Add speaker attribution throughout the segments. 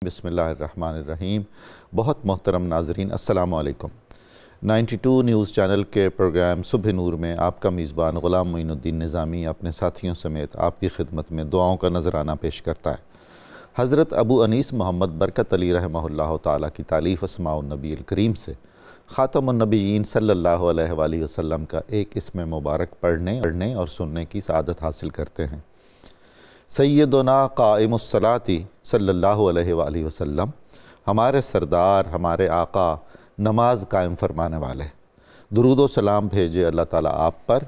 Speaker 1: بسم اللہ الرحمن الرحیم۔ بہت محترم ناظرین، السلام علیکم۔ 92 نیوز چینل کے پروگرام صبح نور میں آپ کا میزبان غلام معین الدین نظامی اپنے ساتھیوں سمیت آپ کی خدمت میں دعاؤں کا نذرانہ پیش کرتا ہے۔ حضرت ابو انیس محمد برکت علی رحمہ اللہ تعالیٰ کی تالیف اسماء النبی الکریم سے خاتم النبیین صلی اللہ علیہ وآلہ وسلم کا ایک اسم مبارک پڑھنے اور سننے کی سعادت حاصل کرتے ہیں۔ سیدنا قائم الصلاۃ صلی اللہ علیہ وآلہ وسلم، ہمارے سردار، ہمارے آقا نماز قائم فرمانے والے، درود و سلام بھیجے اللہ تعالیٰ آپ پر،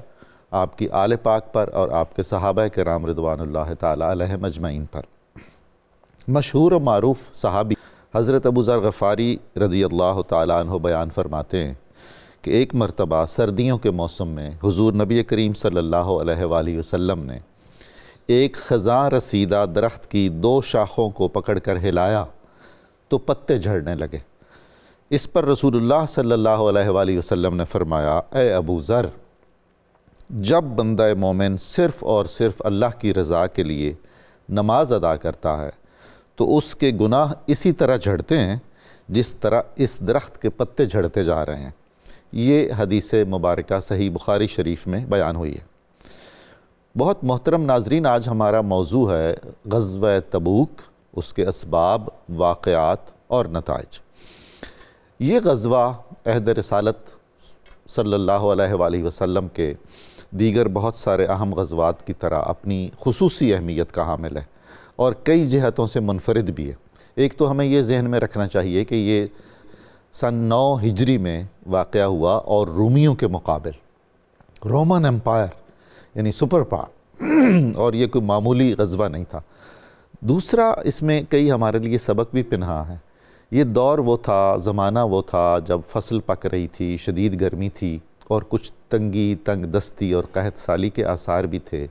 Speaker 1: آپ کی آل پاک پر اور آپ کے صحابہ کرام رضوان اللہ تعالیٰ علیہم اجمعین پر۔ مشہور و معروف صحابی حضرت ابو ذر غفاری رضی اللہ تعالیٰ عنہ بیان فرماتے ہیں کہ ایک مرتبہ سردیوں کے موسم میں حضور نبی کریم صلی اللہ علیہ وآلہ وسلم نے ایک خزاں رسیدہ درخت کی 2 شاخوں کو پکڑ کر ہلایا تو پتے جھڑنے لگے۔ اس پر رسول اللہ صلی اللہ علیہ وآلہ وسلم نے فرمایا، اے ابو ذر، جب بندہ مومن صرف اور صرف اللہ کی رضا کے لیے نماز ادا کرتا ہے تو اس کے گناہ اسی طرح جھڑتے ہیں جس طرح اس درخت کے پتے جھڑتے جا رہے ہیں۔ یہ حدیث مبارکہ صحیح بخاری شریف میں بیان ہوئی ہے۔ بہت محترم ناظرین، آج ہمارا موضوع ہے غزوہ تبوک، اس کے اسباب، واقعات اور نتائج۔ یہ غزوہ عہد رسالت صلی اللہ علیہ وآلہ وسلم کے دیگر بہت سارے اہم غزوات کی طرح اپنی خصوصی اہمیت کا حامل ہے اور کئی جہتوں سے منفرد بھی ہے۔ ایک تو ہمیں یہ ذہن میں رکھنا چاہیے کہ یہ سن 9 ہجری میں واقعہ ہوا اور رومیوں کے مقابل، رومن امپائر یعنی سپر پاور، اور یہ کوئی معمولی غزوہ نہیں تھا۔ دوسرا، اس میں کئی ہمارے لیے سبق بھی پنہاں ہیں۔ یہ دور وہ تھا، زمانہ وہ تھا جب فصل پک رہی تھی، شدید گرمی تھی اور کچھ تنگی، تنگ دستی اور قحط سالی کے آثار بھی تھے،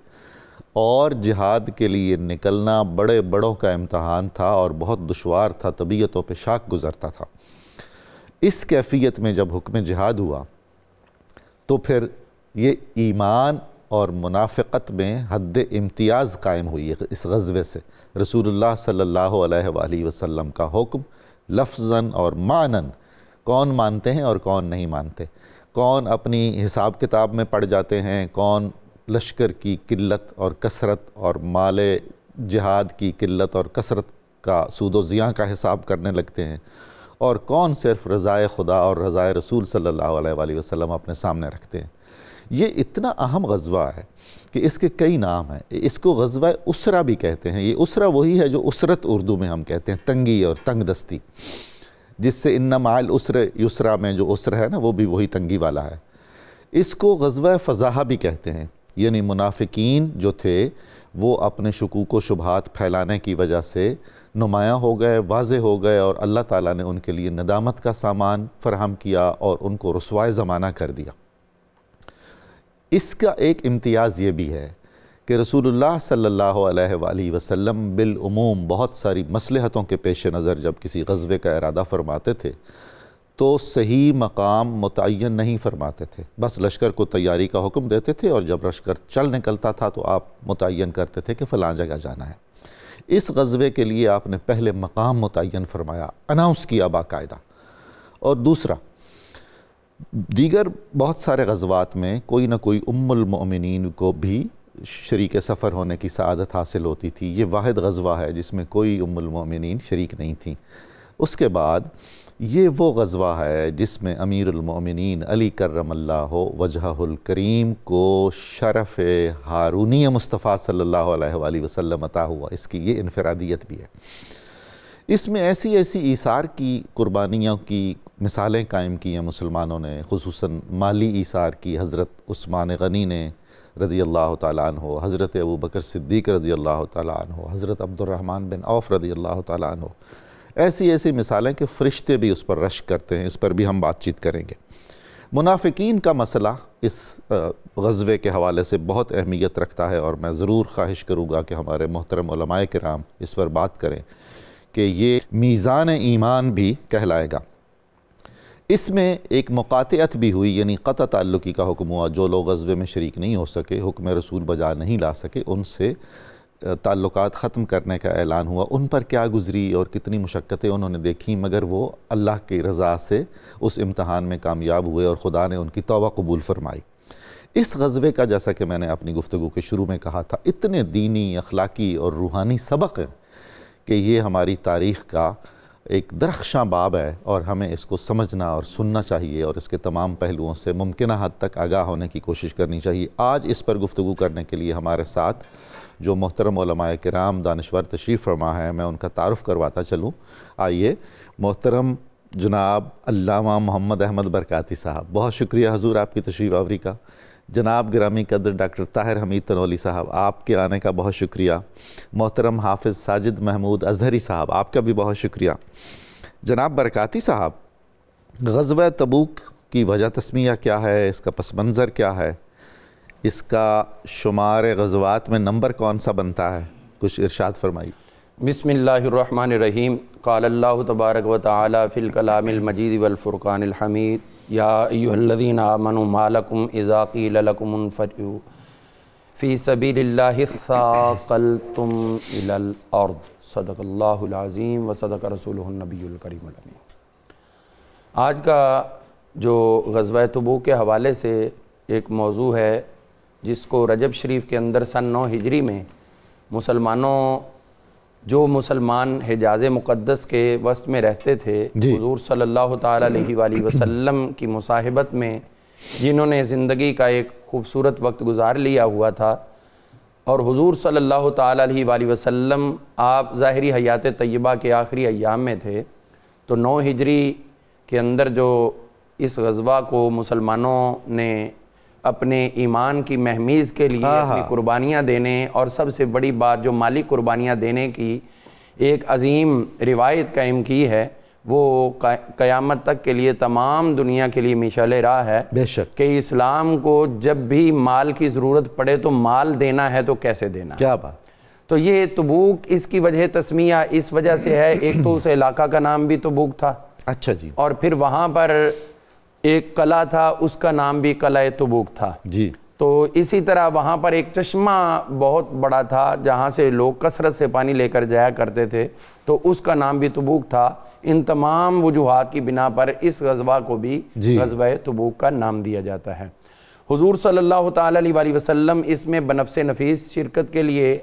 Speaker 1: اور جہاد کے لیے نکلنا بڑوں کا امتحان تھا اور بہت دشوار تھا، طبیعتوں پہ شاک گزرتا تھا۔ اس کیفیت میں جب حکم جہاد ہوا تو پھر یہ ایمان اور منافقت میں حد امتیاز قائم ہوئی ہے۔ اس غزوے سے رسول اللہ صلی اللہ علیہ وآلہ وسلم کا حکم لفظاً اور معناً کون مانتے ہیں اور کون نہیں مانتے، کون اپنی حساب کتاب میں پڑ جاتے ہیں، کون لشکر کی قلت اور کثرت اور مال جہاد کی قلت اور کثرت کا سود و زیاں کا حساب کرنے لگتے ہیں، اور کون صرف رضائے خدا اور رضائے رسول صلی اللہ علیہ وآلہ وسلم اپنے سامنے رکھتے ہیں۔ یہ اتنا اہم غزوہ ہے کہ اس کے کئی نام ہیں۔ اس کو غزوہ اسرہ بھی کہتے ہیں۔ یہ اسرہ وہی ہے جو اسرت اردو میں ہم کہتے ہیں، تنگی اور تنگ دستی، جس سے ان مع العسر یسرا میں جو عسر ہے نا، وہ بھی وہی تنگی والا ہے۔ اس کو غزوہ فضاحہ بھی کہتے ہیں، یعنی منافقین جو تھے وہ اپنے شکوک و شبہات پھیلانے کی وجہ سے نمایاں ہو گئے، واضح ہو گئے، اور اللہ تعالیٰ نے ان کے لیے ندامت کا سامان فراہم کیا اور ان کو رسوائے زمانہ کر دیا۔ اس کا ایک امتیاز یہ بھی ہے کہ رسول اللہ صلی اللہ علیہ وآلہ وسلم بالعموم بہت ساری مصلحتوں کے پیش نظر جب کسی غزوے کا ارادہ فرماتے تھے تو صحیح مقام متعین نہیں فرماتے تھے، بس لشکر کو تیاری کا حکم دیتے تھے، اور جب لشکر چل نکلتا تھا تو آپ متعین کرتے تھے کہ فلاں جگہ جانا ہے۔ اس غزوے کے لیے آپ نے پہلے مقام متعین فرمایا، اناؤنس کیا باقاعدہ۔ اور دوسرا، دیگر بہت سارے غزوات میں کوئی نہ کوئی ام المؤمنین کو بھی شریک سفر ہونے کی سعادت حاصل ہوتی تھی۔ یہ واحد غزوہ ہے جس میں کوئی ام المؤمنین شریک نہیں تھیں۔ اس کے بعد یہ وہ غزوہ ہے جس میں امیر المؤمنین علی کرم اللہ وجہہ الکریم کو شرف ہارونی مصطفیٰ صلی اللہ علیہ وآلہ وسلم عطا ہوا۔ اس کی یہ انفرادیت بھی ہے۔ اس میں ایسی ایثار کی، قربانیوں کی مثالیں قائم کی ہیں مسلمانوں نے، خصوصاً مالی ایثار کی حضرت عثمان غنی نے رضی اللہ تعالیٰ عنہ، حضرت ابو بکر صدیق رضی اللہ تعالیٰ عنہ، حضرت عبد الرحمن بن عوف رضی اللہ تعالیٰ عنہ۔ ایسی مثالیں کہ فرشتے بھی اس پر رشک کرتے ہیں۔ اس پر بھی ہم بات چیت کریں گے۔ منافقین کا مسئلہ اس غزوے کے حوالے سے بہت اہمیت رکھتا ہے، اور میں ضرور خواہش کروں گا کہ ہمارے محترم علماء کرام اس پر بات کریں کہ یہ میزان ایمان بھی کہلائے گا۔ اس میں ایک مقاطعت بھی ہوئی، یعنی قطع تعلقی کا حکم ہوا۔ جو لوگ غزوے میں شریک نہیں ہو سکے، حکم رسول بجا نہیں لا سکے، ان سے تعلقات ختم کرنے کا اعلان ہوا، ان پر کیا گزری اور کتنی مشقتیں انہوں نے دیکھیں، مگر وہ اللہ کی رضا سے اس امتحان میں کامیاب ہوئے اور خدا نے ان کی توبہ قبول فرمائی۔ اس غزوے کا جیسا کہ میں نے اپنی گفتگو کے شروع میں کہا تھا، اتنے دینی، اخلاقی اور روحانی سبق ہیں کہ یہ ہماری تاریخ کا ایک درخشاں باب ہے، اور ہمیں اس کو سمجھنا اور سننا چاہیے اور اس کے تمام پہلوؤں سے ممکنہ حد تک آگاہ ہونے کی کوشش کرنی چاہیے۔ آج اس پر گفتگو کرنے کے لیے ہمارے ساتھ جو محترم علماء کرام دانشور تشریف فرما ہے، میں ان کا تعارف کرواتا چلوں۔ آئیے، محترم جناب علامہ محمد احمد برکاتی صاحب، بہت شکریہ حضور آپ کی تشریف آوری کا۔ جناب گرامی قدر ڈاکٹر طاہر حمید تنولی صاحب، آپ کے آنے کا بہت شکریہ۔ محترم حافظ ساجد محمود اظہری صاحب، آپ کا بھی بہت شکریہ۔ جناب برکاتی صاحب، غزوہ تبوک کی وجہ تسمیہ کیا ہے، اس کا پس منظر کیا ہے، اس کا شمار غزوات میں نمبر کون سا بنتا ہے، کچھ ارشاد فرمائی۔
Speaker 2: بسم اللہ الرحمن الرحیم۔ قال اللہ تبارک و تعالی فی الکلام المجید والفرقان الحمید، یا ایھا الذین آمنوا ما لکم اذا قیل لکم انفروا فی سبیل اللہ اثاقلتم الی الارض، صدق اللہ العظیم و صدق رسولہ النبی الکریم الامین۔ آج کا جو غزوہ تبوک کے حوالے سے ایک موضوع ہے، جس کو رجب شریف کے اندر سن 9 ہجری میں جو مسلمان حجاز مقدس کے وسط میں رہتے تھے، حضور صلی اللہ تعالیٰ علیہ وآلہ وسلم کی مصاحبت میں جنہوں نے زندگی کا ایک خوبصورت وقت گزار لیا ہوا تھا، اور حضور صلی اللہ تعالیٰ علیہ وآلہ وسلم آپ ظاہری حیات طیبہ کے آخری ایام میں تھے، تو 9 ہجری کے اندر جو اس غزوہ کو مسلمانوں نے اپنے ایمان کی مہمیز کے لیے اپنی قربانیاں دینے، اور سب سے بڑی بات جو مالی قربانیاں دینے کی ایک عظیم روایت قائم کی ہے، وہ قیامت تک کے لیے تمام دنیا کے لیے مشعل راہ ہے۔
Speaker 1: بے شک کہ
Speaker 2: اسلام کو جب بھی مال کی ضرورت پڑے تو مال دینا ہے تو کیسے دینا ہے۔
Speaker 1: کیا بات!
Speaker 2: تو یہ تبوک اس کی وجہ تسمیہ اس وجہ سے ہے، ایک تو اس علاقہ کا نام بھی تبوک تھا،
Speaker 1: اچھا جی،
Speaker 2: اور پھر وہاں پر ایک قلعہ تھا، اس کا نام بھی قلعہ تبوک تھا
Speaker 1: جی۔
Speaker 2: تو اسی طرح وہاں پر ایک چشمہ بہت بڑا تھا جہاں سے لوگ کثرت سے پانی لے کر جایا کرتے تھے، تو اس کا نام بھی تبوک تھا۔ ان تمام وجوہات کی بنا پر اس غزوہ کو بھی غزوہ تبوک کا نام دیا جاتا ہے۔ حضور صلی اللہ تعالیٰ علیہ وآلہ وسلم اس میں بنفس نفیس شرکت کے لیے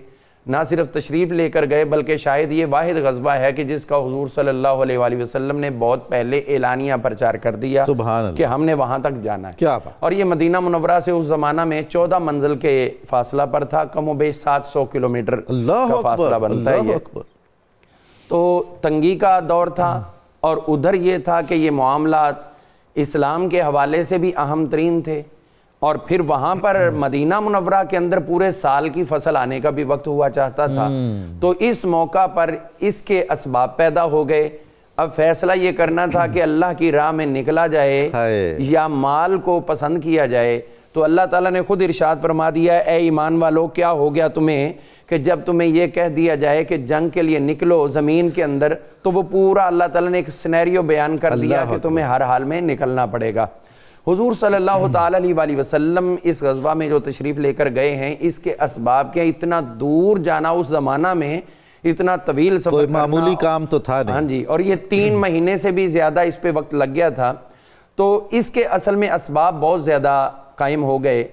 Speaker 2: نہ صرف تشریف لے کر گئے، بلکہ شاید یہ واحد غزوہ ہے کہ جس کا حضور صلی اللہ علیہ وآلہ وسلم نے بہت پہلے اعلانیہ پرچار کر دیا کہ ہم نے وہاں تک جانا ہے۔ اور یہ مدینہ منورہ سے اس زمانہ میں 14 منزل کے فاصلہ پر تھا، کم و بیش 700 کلومیٹر کا فاصلہ بنتا ہے یہ۔ تو تنگی کا دور تھا، اور ادھر یہ تھا کہ یہ معاملات اسلام کے حوالے سے بھی اہم ترین تھے، اور پھر وہاں پر مدینہ منورہ کے اندر پورے سال کی فصل آنے کا بھی وقت ہوا چاہتا تھا۔ تو اس موقع پر اس کے اسباب پیدا ہو گئے۔ اب فیصلہ یہ کرنا تھا کہ اللہ کی راہ میں نکلا جائے یا مال کو پسند کیا جائے۔ تو اللہ تعالیٰ نے خود ارشاد فرما دیا، اے ایمان والو، کیا ہو گیا تمہیں کہ جب تمہیں یہ کہہ دیا جائے کہ جنگ کے لیے نکلو زمین کے اندر، تو وہ پورا اللہ تعالیٰ نے ایک سینیریو بیان کر دیا کہ تمہیں ہر حال میں نکلنا پڑے گا۔ حضور صلی اللہ تعالیٰ علیہ وآلہ وسلم اس غزوہ میں جو تشریف لے کر گئے ہیں، اس کے اسباب کے اتنا دور جانا اس زمانہ میں، اتنا طویل سفر
Speaker 1: کوئی معمولی کام تو تھا نہیں۔
Speaker 2: ہاں جی، اور یہ 3 مہینے سے بھی زیادہ اس پہ وقت لگ گیا تھا۔ تو اس کے اصل میں اسباب بہت زیادہ قائم ہو گئے۔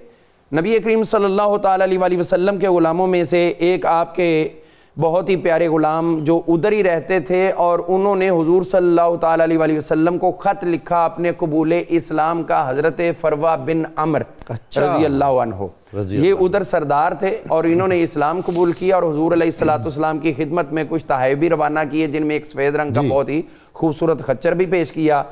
Speaker 2: نبی کریم صلی اللہ تعالیٰ علیہ وآلہ وسلم کے غلاموں میں سے ایک آپ کے بہت ہی پیارے غلام جو ادھر ہی رہتے تھے، اور انہوں نے حضور صلی اللہ تعالیٰ علیہ وآلہ وسلم کو خط لکھا اپنے قبول اسلام کا، حضرت فروہ بن عمر رضی اللہ عنہ۔ یہ ادھر سردار تھے، اور انہوں نے اسلام قبول کیا، اور حضور علیہ السلام کی خدمت میں کچھ تحائف بھی روانہ کیے، جن میں ایک سفید رنگ کا بہت ہی خوبصورت خچر بھی پیش کیا۔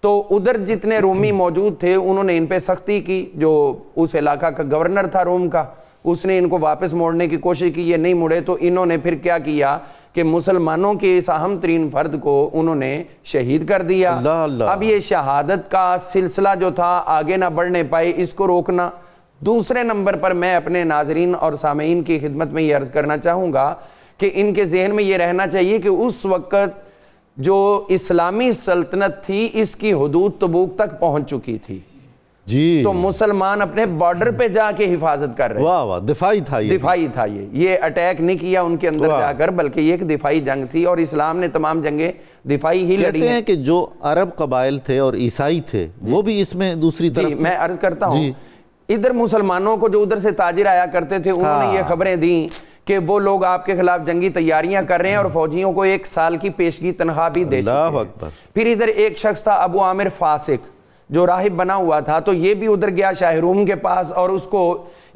Speaker 2: تو ادھر جتنے رومی موجود تھے انہوں نے ان پہ سختی کی، جو اس علاقہ کا گورنر تھا روم کا، اس نے ان کو واپس موڑنے کی کوشش کی، یہ نہیں مڑے، تو انہوں نے پھر کیا کیا کہ مسلمانوں کے اس اہم ترین فرد کو انہوں نے شہید کر دیا۔ اب یہ شہادت کا سلسلہ جو تھا آگے نہ بڑھنے پائے، اس کو روکنا۔ دوسرے نمبر پر میں اپنے ناظرین اور سامعین کی خدمت میں یہ عرض کرنا چاہوں گا کہ ان کے ذہن میں یہ رہنا چاہیے کہ اس وقت جو اسلامی سلطنت تھی، اس کی حدود تبوک تک پہنچ چکی تھی،
Speaker 1: جی
Speaker 2: تو مسلمان اپنے بارڈر پہ جا کے حفاظت کر رہے ہیں.
Speaker 1: واہ واہ، دفاعی تھا یہ،
Speaker 2: دفاعی تھا یہ اٹیک نہیں کیا ان کے اندر جا کر، بلکہ یہ ایک دفاعی جنگ تھی، اور اسلام نے تمام جنگیں دفاعی ہی لڑی
Speaker 1: کہتے ہیں کہ جو عرب قبائل تھے اور عیسائی تھے وہ بھی اس میں دوسری طرف.
Speaker 2: جی میں عرض کرتا ہوں، ادھر مسلمانوں کو جو ادھر سے تاجر آیا کرتے تھے انہوں نے یہ خبریں دیں کہ وہ لوگ آپ کے خلاف جنگی تیاریاں کر رہے ہیں اور فوجیوں کو 1 سال کی پیشگی تنخواہ بھی دے چکے ہیں. پھر ادھر ایک شخص تھا ابو عامر فاسق جو راہب بنا ہوا تھا، تو یہ بھی ادھر گیا شاہ روم کے پاس، اور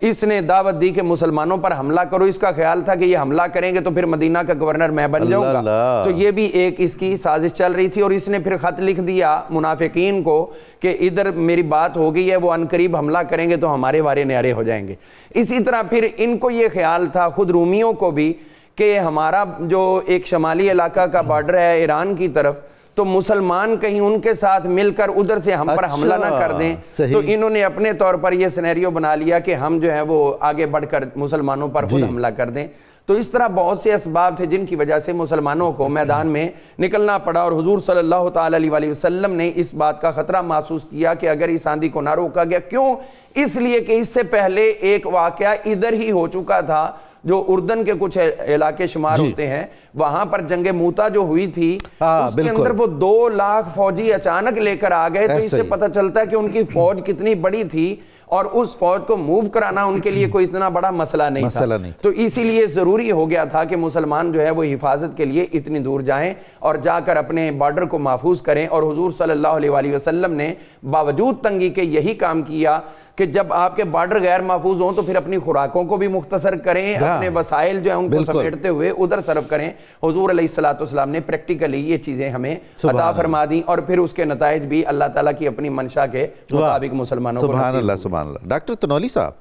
Speaker 2: اس نے دعوت دی کہ مسلمانوں پر حملہ کرو. اس کا خیال تھا کہ یہ حملہ کریں گے تو پھر مدینہ کا گورنر میں بن جاؤں گا. تو یہ بھی ایک اس کی سازش چل رہی تھی، اور اس نے پھر خط لکھ دیا منافقین کو کہ ادھر میری بات ہو گئی ہے، وہ عنقریب حملہ کریں گے تو ہمارے وارے نیارے ہو جائیں گے. اسی طرح پھر ان کو یہ خیال تھا خود رومیوں کو بھی کہ ہمارا جو ایک شمالی علاقہ کا بارڈر ہے ایران کی طرف، تو مسلمان کہیں ان کے ساتھ مل کر ادھر سے ہم پر حملہ نہ کر دیں. تو انہوں نے اپنے طور پر یہ سینیریو بنا لیا کہ ہم جو ہے وہ آگے بڑھ کر مسلمانوں پر خود حملہ کر دیں. تو اس طرح بہت سے اسباب تھے جن کی وجہ سے مسلمانوں کو میدان میں نکلنا پڑا، اور حضور صلی اللہ تعالی علیہ وسلم نے اس بات کا خطرہ محسوس کیا کہ اگر اس آندھی کو نہ روکا گیا. کیوں؟ اس لیے کہ اس سے پہلے ایک واقعہ ادھر ہی ہو چکا تھا جو اردن کے کچھ علاقے شمار ہوتے ہیں، وہاں پر جنگ موتا جو ہوئی تھی اس کے اندر وہ 2 لاکھ فوجی اچانک لے کر آ گئے. تو اس سے پتہ چلتا ہے کہ ان کی فوج کتنی بڑی تھی، اور اس فوج کو موو کرانا ان کے لیے کوئی اتنا بڑا مسئلہ نہیں تھا. تو اسی لیے ضروری ہو گیا تھا کہ مسلمان جو ہے وہ حفاظت کے لیے اتنی دور جائیں اور جا کر اپنے بارڈر کو محفوظ کریں. اور حضور صلی اللہ علیہ وسلم نے باوجود تنگی کے یہی کام کیا کہ جب آپ کے بارڈر غیر محفوظ ہوں تو پھر اپنی خوراکوں کو بھی مختصر کریں، اپنے وسائل جو ہیں ان کو سمیٹتے ہوئے ادھر صرف کریں. حضور علیہ السلام نے پریکٹیکلی یہ چیزیں ہمیں عطا فرما دیں، اور پھر اس کے نتائج بھی اللہ تعالیٰ کی اپنی منشا کے مطابق مسلمانوں کو
Speaker 1: سبحان اللہ سبحان اللہ. ڈاکٹر تنولی صاحب،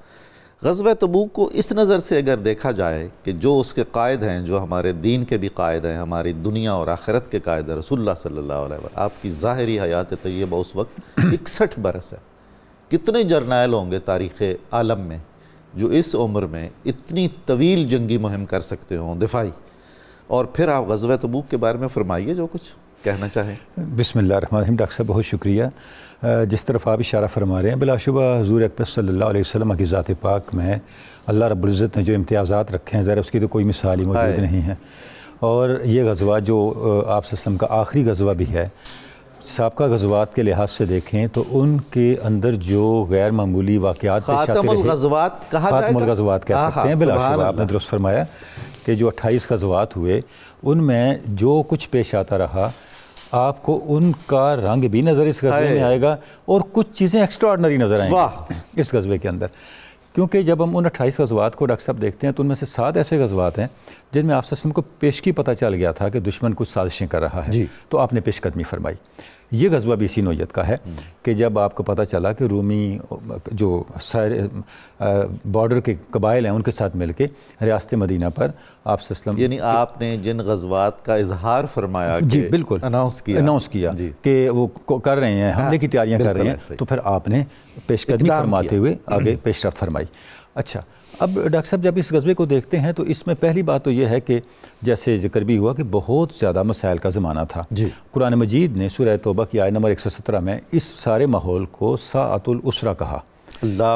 Speaker 1: غزوہ تبوک کو اس نظر سے اگر دیکھا جائے کہ جو اس کے قائد ہیں، جو ہمارے دین کے بھی قائد ہیں، ہماری دنیا اور آخرت کے قائد ہیں، رسول اللہ صلی اللہ علیہ وسلم، آپ کی ظاہری حیات طیبہ اس وقت 61 برس ہے. کتنے جرنیل ہوں گے تاریخ عالم میں جو اس عمر میں اتنی طویل جنگی مہم کر سکتے ہوں دفاعی؟ اور پھر آپ غزوہ تبوک کے بارے میں فرمائیے جو کچھ کہنا چاہیں.
Speaker 3: بسم اللہ الرحمن الرحیم. ڈاکٹر صاحب بہت شکریہ. جس طرف آپ اشارہ فرما رہے ہیں، بلا شبہ حضور اقدس صلی اللہ علیہ وسلم کی ذات پاک میں اللہ رب العزت نے جو امتیازات رکھے ہیں ذرا اس کی تو کوئی مثال ہی موجود نہیں ہے. اور یہ غزوہ جو آپ صلی اللہ علیہ وسلم کا آخری غزوہ بھی ہے، سابقہ غزوات کے لحاظ سے دیکھیں تو ان کے اندر جو غیر معمولی واقعات
Speaker 1: خاتم الغزوات کہا جائے گا،
Speaker 3: خاتم الغزوات کہہ سکتے ہیں. بلا شبہ آپ نے درست فرمایا کہ جو 28 غزوات ہوئے ان میں جو کچھ پیش آتا رہا آپ کو ان کا رنگ بھی نظر اس غزوے میں آئے گا، اور کچھ چیزیں ایکسٹرا آرڈنری نظر آئیں گی اس غزوے کے اندر. کیونکہ جب ہم ان 28 غزوات کو ڈاکٹر صاحب دیکھتے ہیں تو ان میں سے 7 ایسے غزوات ہیں جن میں آپ صلی اللہ علیہ وسلم کو پیشگی پتہ چل گیا تھا کہ دشمن کچھ سازشیں کر رہا ہے، تو آپ نے پیش قدمی فرمائی. یہ غزوہ بھی اسی نوعیت کا ہے کہ جب آپ کو پتہ چلا کہ رومی جو بارڈر کے قبائل ہیں ان کے ساتھ مل کے ریاست مدینہ پر آپ صلی اللہ علیہ وسلم،
Speaker 1: یعنی آپ نے جن غزوات کا اظہار فرمایا
Speaker 3: جی بالکل اناؤنس کیا کہ وہ کر رہے ہیں، حملے کی تیاریاں کر رہے ہیں، تو پھر آپ نے پیش قدمی فرماتے ہوئے آگے پیش رفت فرمائی. اچھا، اب ڈاکٹر صاحب جب اس غزوے کو دیکھتے ہیں تو اس میں پہلی بات تو یہ ہے کہ جیسے ذکر بھی ہوا کہ بہت زیادہ مسائل کا زمانہ تھا. قرآن مجید نے سورہ توبہ کی آیت نمبر 117 میں اس سارے ماحول کو ساعۃ العسرہ کہا.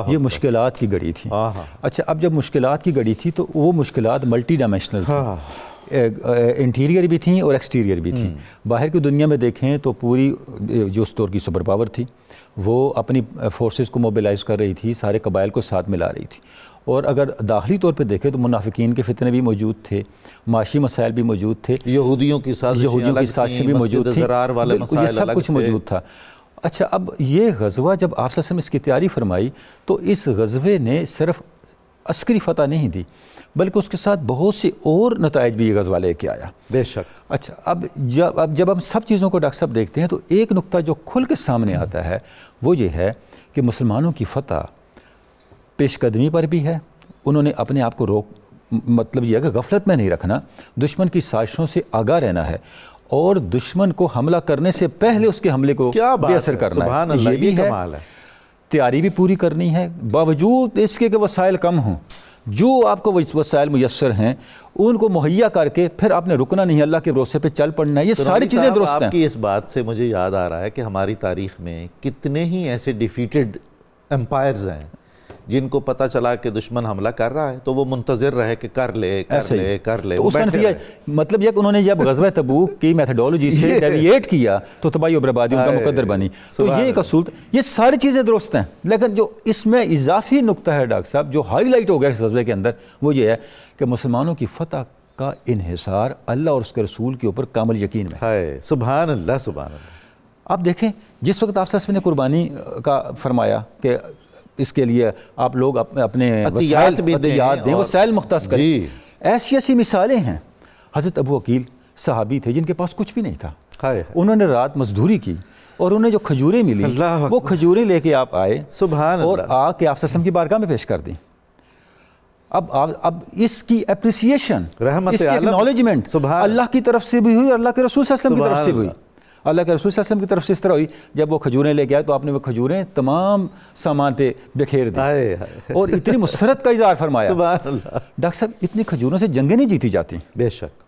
Speaker 3: یہ مشکلات کی گھڑی تھی. اچھا، اب جب مشکلات کی گھڑی تھی تو وہ مشکلات ملٹی ڈائمینشنل تھیں، انٹیریئر بھی تھیں اور ایکسٹیریئر بھی تھیں. باہر کی دنیا میں دیکھیں تو پوری جو اس دور کی سپر پاور تھی وہ اپنی فورسز کو موبیلائز کر رہی تھی، سارے قبائل کو ساتھ ملا رہی تھی. اور اگر داخلی طور پہ دیکھیں تو منافقین کے فتنے بھی موجود تھے، معاشی مسائل بھی موجود تھے،
Speaker 1: یہودیوں کی سازشیں بھی موجود تھیں،
Speaker 3: یہ سب کچھ موجود تھا. اچھا، اب یہ غزوہ جب آپ صلی اللہ علیہ وسلم اس کی تیاری فرمائی تو اس غزوے نے صرف عسکری فتح نہیں دی بلکہ اس کے ساتھ بہت سے اور نتائج بھی یہ غزوہ لے کے آیا.
Speaker 1: بے شک.
Speaker 3: اچھا، اب جب ہم سب چیزوں کو ڈاکٹر صاحب دیکھتے ہیں تو ایک نقطہ جو کھل کے سامنے آتا ہے وہ یہ ہے کہ مسلمانوں کی فتح پیش قدمی پر بھی ہے. انہوں نے اپنے آپ کو مطلب یہ ہے کہ غفلت میں نہیں رکھنا، دشمن کی سازشوں سے آگاہ رہنا ہے اور دشمن کو حملہ کرنے سے پہلے اس کے حملے کو بے اثر کرنا ہے.
Speaker 1: سبحان اللہ، یہ کمال ہے.
Speaker 3: تیاری بھی پوری کرنی ہے باوجود اس کے کہ وسائل کم ہوں. جو آپ کو وسائل میسر ہیں ان کو مہیا کر کے پھر آپ نے رکنا نہیں، اللہ کے بھروسے پہ چل پڑنا ہے. یہ ساری چیزیں درست ہیں.
Speaker 1: آپ کی اس بات سے مجھے یاد آ رہا ہے کہ ہماری تاریخ میں کتنے ہی ایسے ڈیفیٹڈ امپائرز ہیں جن کو پتہ چلا کہ دشمن حملہ کر رہا ہے تو وہ منتظر رہے کہ کر لے
Speaker 3: اس کا نتیجہ مطلب یہ کہ انہوں نے جب غزوہ تبوک کی میتھڈولوجی سے ڈیویٹ کیا تو تباہی و بربادی ان کا مقدر بنی. تو یہ ایک اصول, یہ ساری چیزیں درست ہیں, لیکن جو اس میں اضافی نقطہ ہے ڈاکٹر صاحب جو ہائی لائٹ ہو گیا اس غزوے کے اندر وہ یہ ہے کہ مسلمانوں کی فتح کا انحصار اللہ اور اس کے رسول کے اوپر کامل یقین میں
Speaker 1: ہے. سبحان اللہ سبحان اللہ.
Speaker 3: آپ دیکھیں جس وقت آپ صلی اللہ علیہ وسلم نے قربانی کا فرمایا کہ اس کے لیے آپ لوگ اپنے
Speaker 1: عطیات
Speaker 3: دیں, وسائل مختص کریں, ایسی مثالیں ہیں. حضرت ابو عقیل صحابی تھے جن کے پاس کچھ بھی نہیں تھا, انہوں نے رات مزدوری کی اور انہیں جو کھجوریں ملی وہ کھجوریں لے کے آپ آئے اور آ کے آپ صلی اللہ علیہ وسلم کی بارگاہ میں پیش کر دیں. اب اس کی اپریسیشن, اس کی اکنالجمنٹ اللہ کی طرف سے بھی ہوئی اور اللہ کے رسول صلی اللہ علیہ وسلم کی طرف سے بھی ہوئی. اللہ کے رسول صلی اللہ علیہ وسلم کی طرف سے اس طرح ہوئی جب وہ کھجوریں لے کے آئے تو آپ نے وہ کھجوریں تمام سامان پہ بکھیر دی اور اتنی مسرت کا اظہار فرمایا. ڈاکٹر صاحب اتنی کھجوروں سے جنگیں نہیں جیتی جاتی
Speaker 1: بے شک,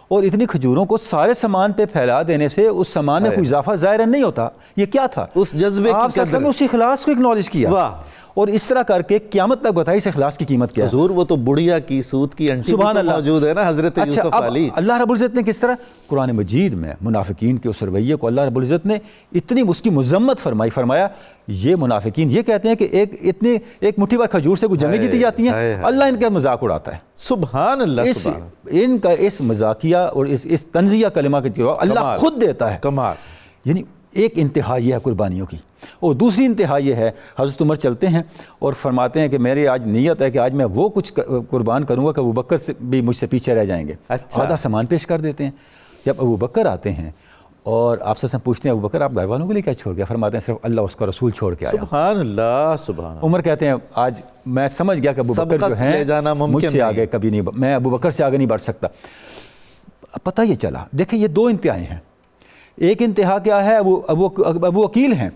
Speaker 3: اور اتنی کھجوروں کو سارے سامان پہ پھیلا دینے سے اس سامان میں کوئی اضافہ ظاہر نہیں ہوتا. یہ کیا تھا؟
Speaker 1: اس جذبے کی
Speaker 3: آپ صلی اللہ علیہ وسلم نے اس اخلاص کو اکنالج کیا اور اس طرح کر کے قیامت تک بتائی اس اخلاص کی قیمت کیا ہے.
Speaker 1: حضور وہ تو بڑھیا کی سود کی انٹی موجود ہے نا حضرت یوسف علی.
Speaker 3: اللہ رب العزت نے کس طرح قرآن مجید میں منافقین کے اس رویے کو اللہ رب العزت نے اتنی اس کی مذمت فرمایا یہ منافقین یہ کہتے ہیں کہ ایک مٹھی بھر کھجور سے کوئی جنگیں جیتی جاتی ہیں, اللہ ان کا مذاق اڑاتا ہے.
Speaker 1: سبحان اللہ.
Speaker 3: ان کا اس مذاقیہ اور اس طنزیہ کلمہ کے جواب اللہ خود دیتا ہے.
Speaker 1: کمال.
Speaker 3: یعنی ایک انتہا یہ ہے قربانیوں کی, اور دوسری انتہا یہ ہے حضرت عمر چلتے ہیں اور فرماتے ہیں کہ میری آج نیت ہے کہ آج میں وہ کچھ قربان کروں گا کہ ابو بکر سے بھی مجھ سے پیچھے رہ جائیں گے. آدھا سامان پیش کر دیتے ہیں. جب ابو بکر آتے ہیں اور آپ سے پوچھتے ہیں ابو بکر آپ گھر والوں کے لیے کیا چھوڑ گیا؟ فرماتے ہیں صرف اللہ اس کا رسول چھوڑ کے آیا.
Speaker 1: سبحان اللہ سبحان اللہ.
Speaker 3: عمر کہتے ہیں آج میں سمجھ گیا کہ ابو بکر جو ہیں مجھ سے آگے کبھی نہیں, میں ابو بکر سے آگے نہیں بڑھ سکتا. پتہ یہ چلا, دیکھیں یہ دو انتہایں ہیں. ایک انتہا کیا ہے, ابو عقیل ہیں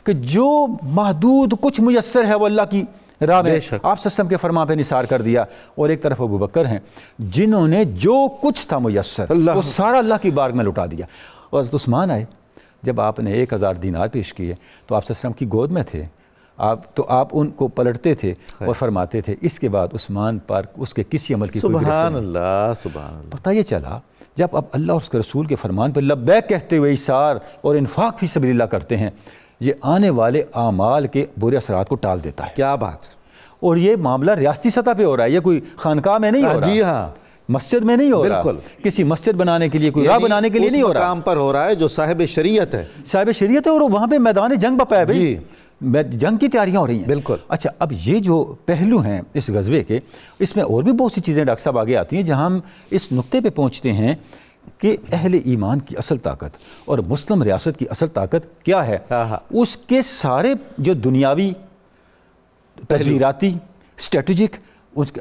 Speaker 3: کہ جو محدود کچھ میسر ہے وہ اللہ کی راہ میں آپ سسٹم کے فرمان پہ نثار کر دیا, اور ایک طرف ابو بکر ہیں جنہوں نے جو کچھ تھا میسر وہ سارا اللہ کی بارگاہ میں لٹا دیا. اور حضرت عثمان آئے, جب آپ نے 1000 دینار پیش کیے تو آپ سسٹم کی گود میں تھے, آپ ان کو پلٹتے تھے اور فرماتے تھے اس کے بعد عثمان پر اس کے کسی عمل کی
Speaker 1: سبحان اللہ سبحان اللہ.
Speaker 3: پتہ یہ چلا جب اب اللہ اور اس کے رسول کے فرمان پر لبیک کہتے ہوئے ایثار اور انفاق فی سبیل اللہ کرتے ہیں, یہ آنے والے اعمال کے برے اثرات کو ٹال دیتا ہے.
Speaker 1: کیا بات.
Speaker 3: اور یہ معاملہ ریاستی سطح پہ ہو رہا ہے, یہ کوئی خانقاہ میں نہیں ہو رہا.
Speaker 1: جی ہاں,
Speaker 3: مسجد میں نہیں ہو رہا, کسی مسجد بنانے کے لیے کوئی راہ بنانے کے لیے نہیں ہو رہا,
Speaker 1: کام پر ہو رہا ہے جو صاحب شریعت ہے.
Speaker 3: صاحب شریعت ہے اور وہاں پہ میدان جنگ بپا ہے بھائی, جنگ کی تیاریاں ہو رہی ہیں.
Speaker 1: بالکل.
Speaker 3: اچھا اب یہ جو پہلو ہیں اس غزوے کے, اس میں اور بھی بہت سی چیزیں ڈاکٹر صاحب آگے آتی ہیں جہاں ہم اس نقطے پہ پہنچتے ہیں کہ اہل ایمان کی اصل طاقت اور مسلم ریاست کی اصل طاقت کیا ہے. اس کے سارے جو دنیاوی تصویراتی اسٹریٹجک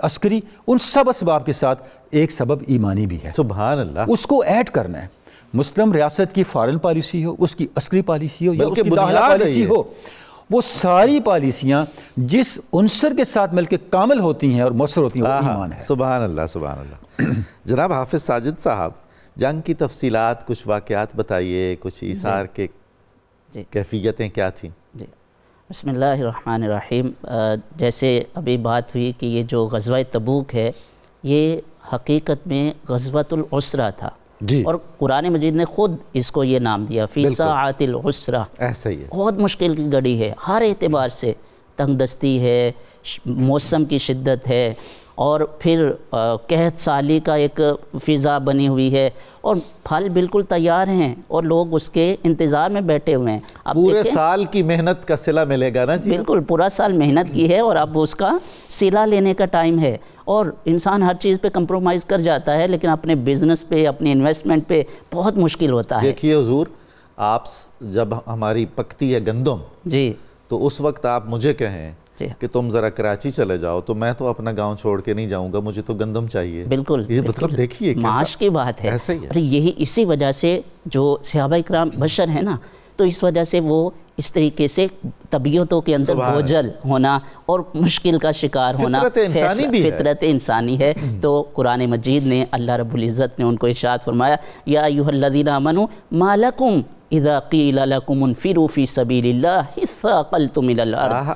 Speaker 3: عسکری ان سب اسباب کے ساتھ ایک سبب ایمانی بھی ہے.
Speaker 1: سبحان اللہ.
Speaker 3: اس کو ایڈ کرنا ہے. مسلم ریاست کی فارن پالیسی ہو, اس کی عسکری پالیسی ہو یا اس کی داخلہ پالیسی ہو, وہ ساری پالیسیاں جس عنصر کے ساتھ مل کے کامل ہوتی ہیں اور مؤثر ہوتی ہیں وہ ایمان ہے.
Speaker 1: سبحان اللہ سبحان اللہ. جناب حافظ ساجد صاحب, جنگ کی تفصیلات کچھ واقعات بتائیے, کچھ ایثار کے کیفیتیں کیا تھیں؟
Speaker 4: جی بسم اللہ الرحمن الرحیم. جیسے ابھی بات ہوئی کہ یہ جو غزوہ تبوک ہے یہ حقیقت میں غزوۃ العسرہ تھا, اور قرآن مجید نے خود اس کو یہ نام دیا فی ساعۃ العسرہ.
Speaker 1: ایسا ہی ہے,
Speaker 4: بہت مشکل کی گھڑی ہے, ہر اعتبار سے تنگ دستی ہے, موسم کی شدت ہے, اور پھر قحط سالی کا ایک فضا بنی ہوئی ہے, اور پھل بالکل تیار ہیں اور لوگ اس کے انتظار میں بیٹھے ہوئے ہیں.
Speaker 1: پورے سال کی محنت کا صلہ ملے گا نا جی.
Speaker 4: بالکل پورا سال محنت کی ہے اور اب اس کا صلہ لینے کا ٹائم ہے, اور انسان ہر چیز پہ کمپرومائز کر جاتا ہے لیکن اپنے بزنس پہ اپنی انویسٹمنٹ پہ بہت مشکل ہوتا ہے.
Speaker 1: دیکھیے حضور, آپ جب ہماری پکتی ہے گندم
Speaker 4: جی
Speaker 1: تو اس وقت آپ مجھے کہیں کہ تم ذرا کراچی چلے جاؤ تو میں تو اپنا گاؤں چھوڑ کے نہیں جاؤں گا, مجھے تو گندم چاہیے.
Speaker 4: بالکل,
Speaker 1: یہ مطلب دیکھیے
Speaker 4: معاش کی بات ہے.
Speaker 1: ایسا ہی ہے.
Speaker 4: اور یہی اسی وجہ سے جو صحابہ اکرام بشر ہیں نا, تو اس وجہ سے وہ اس طریقے سے طبیعتوں کے اندر بوجھل ہونا اور مشکل کا شکار ہونا فطرت انسانی ہے. تو قرآن مجید نے اللہ رب العزت نے ان کو ارشاد فرمایا یا ایھا الذین آمنوا ما لکم اذا قیل لکم انفروا فی سبیل اللہ اثاقلتم الی الارض.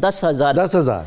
Speaker 4: 10,000।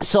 Speaker 4: 100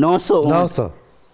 Speaker 4: 900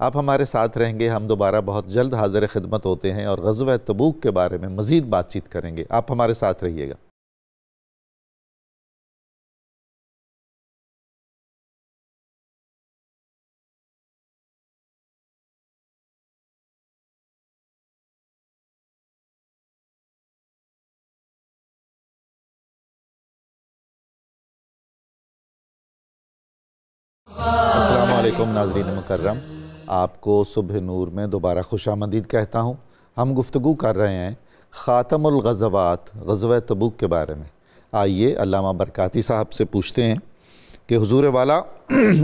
Speaker 1: آپ ہمارے ساتھ رہیں گے. ہم دوبارہ بہت جلد حاضر خدمت ہوتے ہیں اور غزوہ تبوک کے بارے میں مزید بات چیت کریں گے. آپ ہمارے ساتھ رہیے گا. السلام علیکم ناظرین مکرم، آپ کو صبح نور میں دوبارہ خوش آمدید کہتا ہوں. ہم گفتگو کر رہے ہیں خاتم الغزوات غزوہ تبوک کے بارے میں. آئیے علامہ برکاتی صاحب سے پوچھتے ہیں کہ حضور والا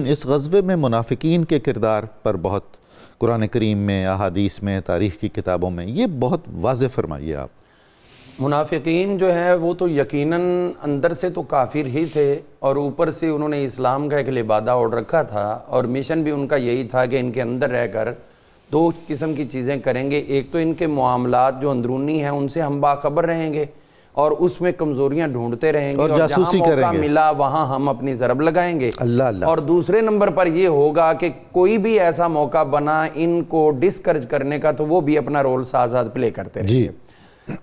Speaker 1: اس غزوے میں منافقین کے کردار پر بہت قرآن کریم میں، احادیث میں، تاریخ کی کتابوں میں یہ بہت واضح فرمائیے آپ.
Speaker 2: منافقین جو ہے وہ تو یقیناً اندر سے تو کافر ہی تھے، اور اوپر سے انہوں نے اسلام کا ایک لبادہ اوڑھ رکھا تھا، اور مشن بھی ان کا یہی تھا کہ ان کے اندر رہ کر دو قسم کی چیزیں کریں گے. ایک تو ان کے معاملات جو اندرونی ہیں ان سے ہم باخبر رہیں گے اور اس میں کمزوریاں ڈھونڈتے رہیں گے، اور جہاں موقع ملا وہاں ہم اپنی ضرب لگائیں گے. اور دوسرے نمبر پر یہ ہوگا کہ کوئی بھی ایسا موقع بنا ان کو ڈسکرج کرنے کا تو وہ بھی اپنا رول ساتھ ساتھ پلے کرتے رہیں گے.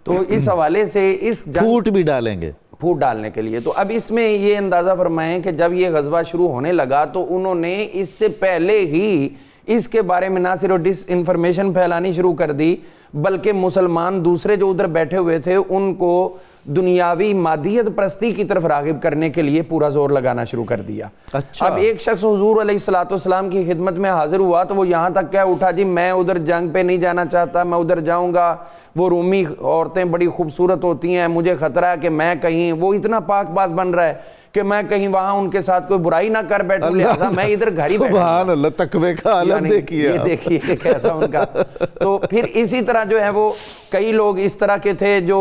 Speaker 2: تو اس حوالے سے اس
Speaker 1: پھوٹ بھی ڈالیں گے،
Speaker 2: پھوٹ ڈالنے کے لیے. تو اب اس میں یہ اندازہ فرمائیں کہ جب یہ غزوہ شروع ہونے لگا تو انہوں نے اس سے پہلے ہی اس کے بارے میں نہ صرف ڈس انفارمیشن پھیلانی شروع کر دی، بلکہ مسلمان دوسرے جو ادھر بیٹھے ہوئے تھے ان کو دنیاوی مادیت پرستی کی طرف راغب کرنے کے لیے پورا زور لگانا شروع کر دیا. اب ایک شخص حضور علیہ السلام کی خدمت میں حاضر ہوا تو وہ یہاں تک کہہ اٹھا جی میں ادھر جنگ پہ نہیں جانا چاہتا، میں ادھر جاؤں گا، وہ رومی عورتیں بڑی خوبصورت ہوتی ہیں، مجھے خطرہ ہے کہ میں کہیں، وہ اتنا پاک باز بن رہا ہے کہ میں کہیں وہاں ان کے ساتھ کوئی برائی نہ کر بیٹھوں، لہذا میں ادھر گھر ہی بیٹھوں.
Speaker 1: سبحان اللہ، تقوی کا عالم دیکھیے،
Speaker 2: یہ دیکھیے کیسا ان کا. تو پھر اسی طرح جو ہے وہ کئی لوگ اس طرح کے تھے جو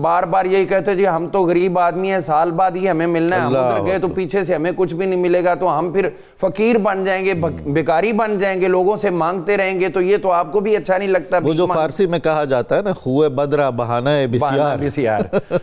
Speaker 2: بار بار یہی کہتے جی ہم تو غریب آدمی ہیں، سال بعد ہی ہمیں ملنا ہے، ہم ادھر گئے تو پیچھے سے ہمیں کچھ بھی نہیں ملے گا، تو ہم پھر فقیر بن جائیں گے، بیکاری بن جائیں گے، لوگوں سے مانگتے رہیں گے، تو یہ تو آپ کو بھی اچھا نہیں لگتا.
Speaker 1: وہ جو فارسی میں کہا جاتا ہے نا، خوہ بدرہ بہانہ بسیار.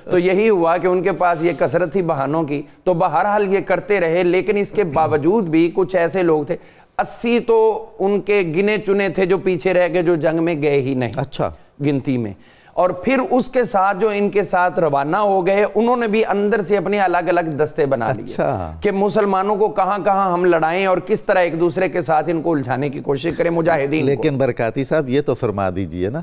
Speaker 2: تو یہی ہوا کہ ان کے پاس یہ کثرت تھی بہانوں کی. تو بہرحال یہ کرتے رہے، لیکن اس کے باوجود بھی کچھ ایسے لوگ تھے، 80 تو ان کے گنے چنے تھے جو پیچھے رہ گئے، جو جنگ میں گئے ہی نہیں.
Speaker 1: اچھا،
Speaker 2: گنتی میں. اور پھر اس کے ساتھ جو ان کے ساتھ روانہ ہو گئے انہوں نے بھی اندر سے اپنے الگ الگ دستے بنا لیے کہ مسلمانوں کو کہاں کہاں ہم لڑائیں اور کس طرح ایک دوسرے کے ساتھ ان کو الجھانے کی کوشش کریں مجاہدین.
Speaker 1: لیکن برکاتی صاحب یہ تو فرما دیجئے نا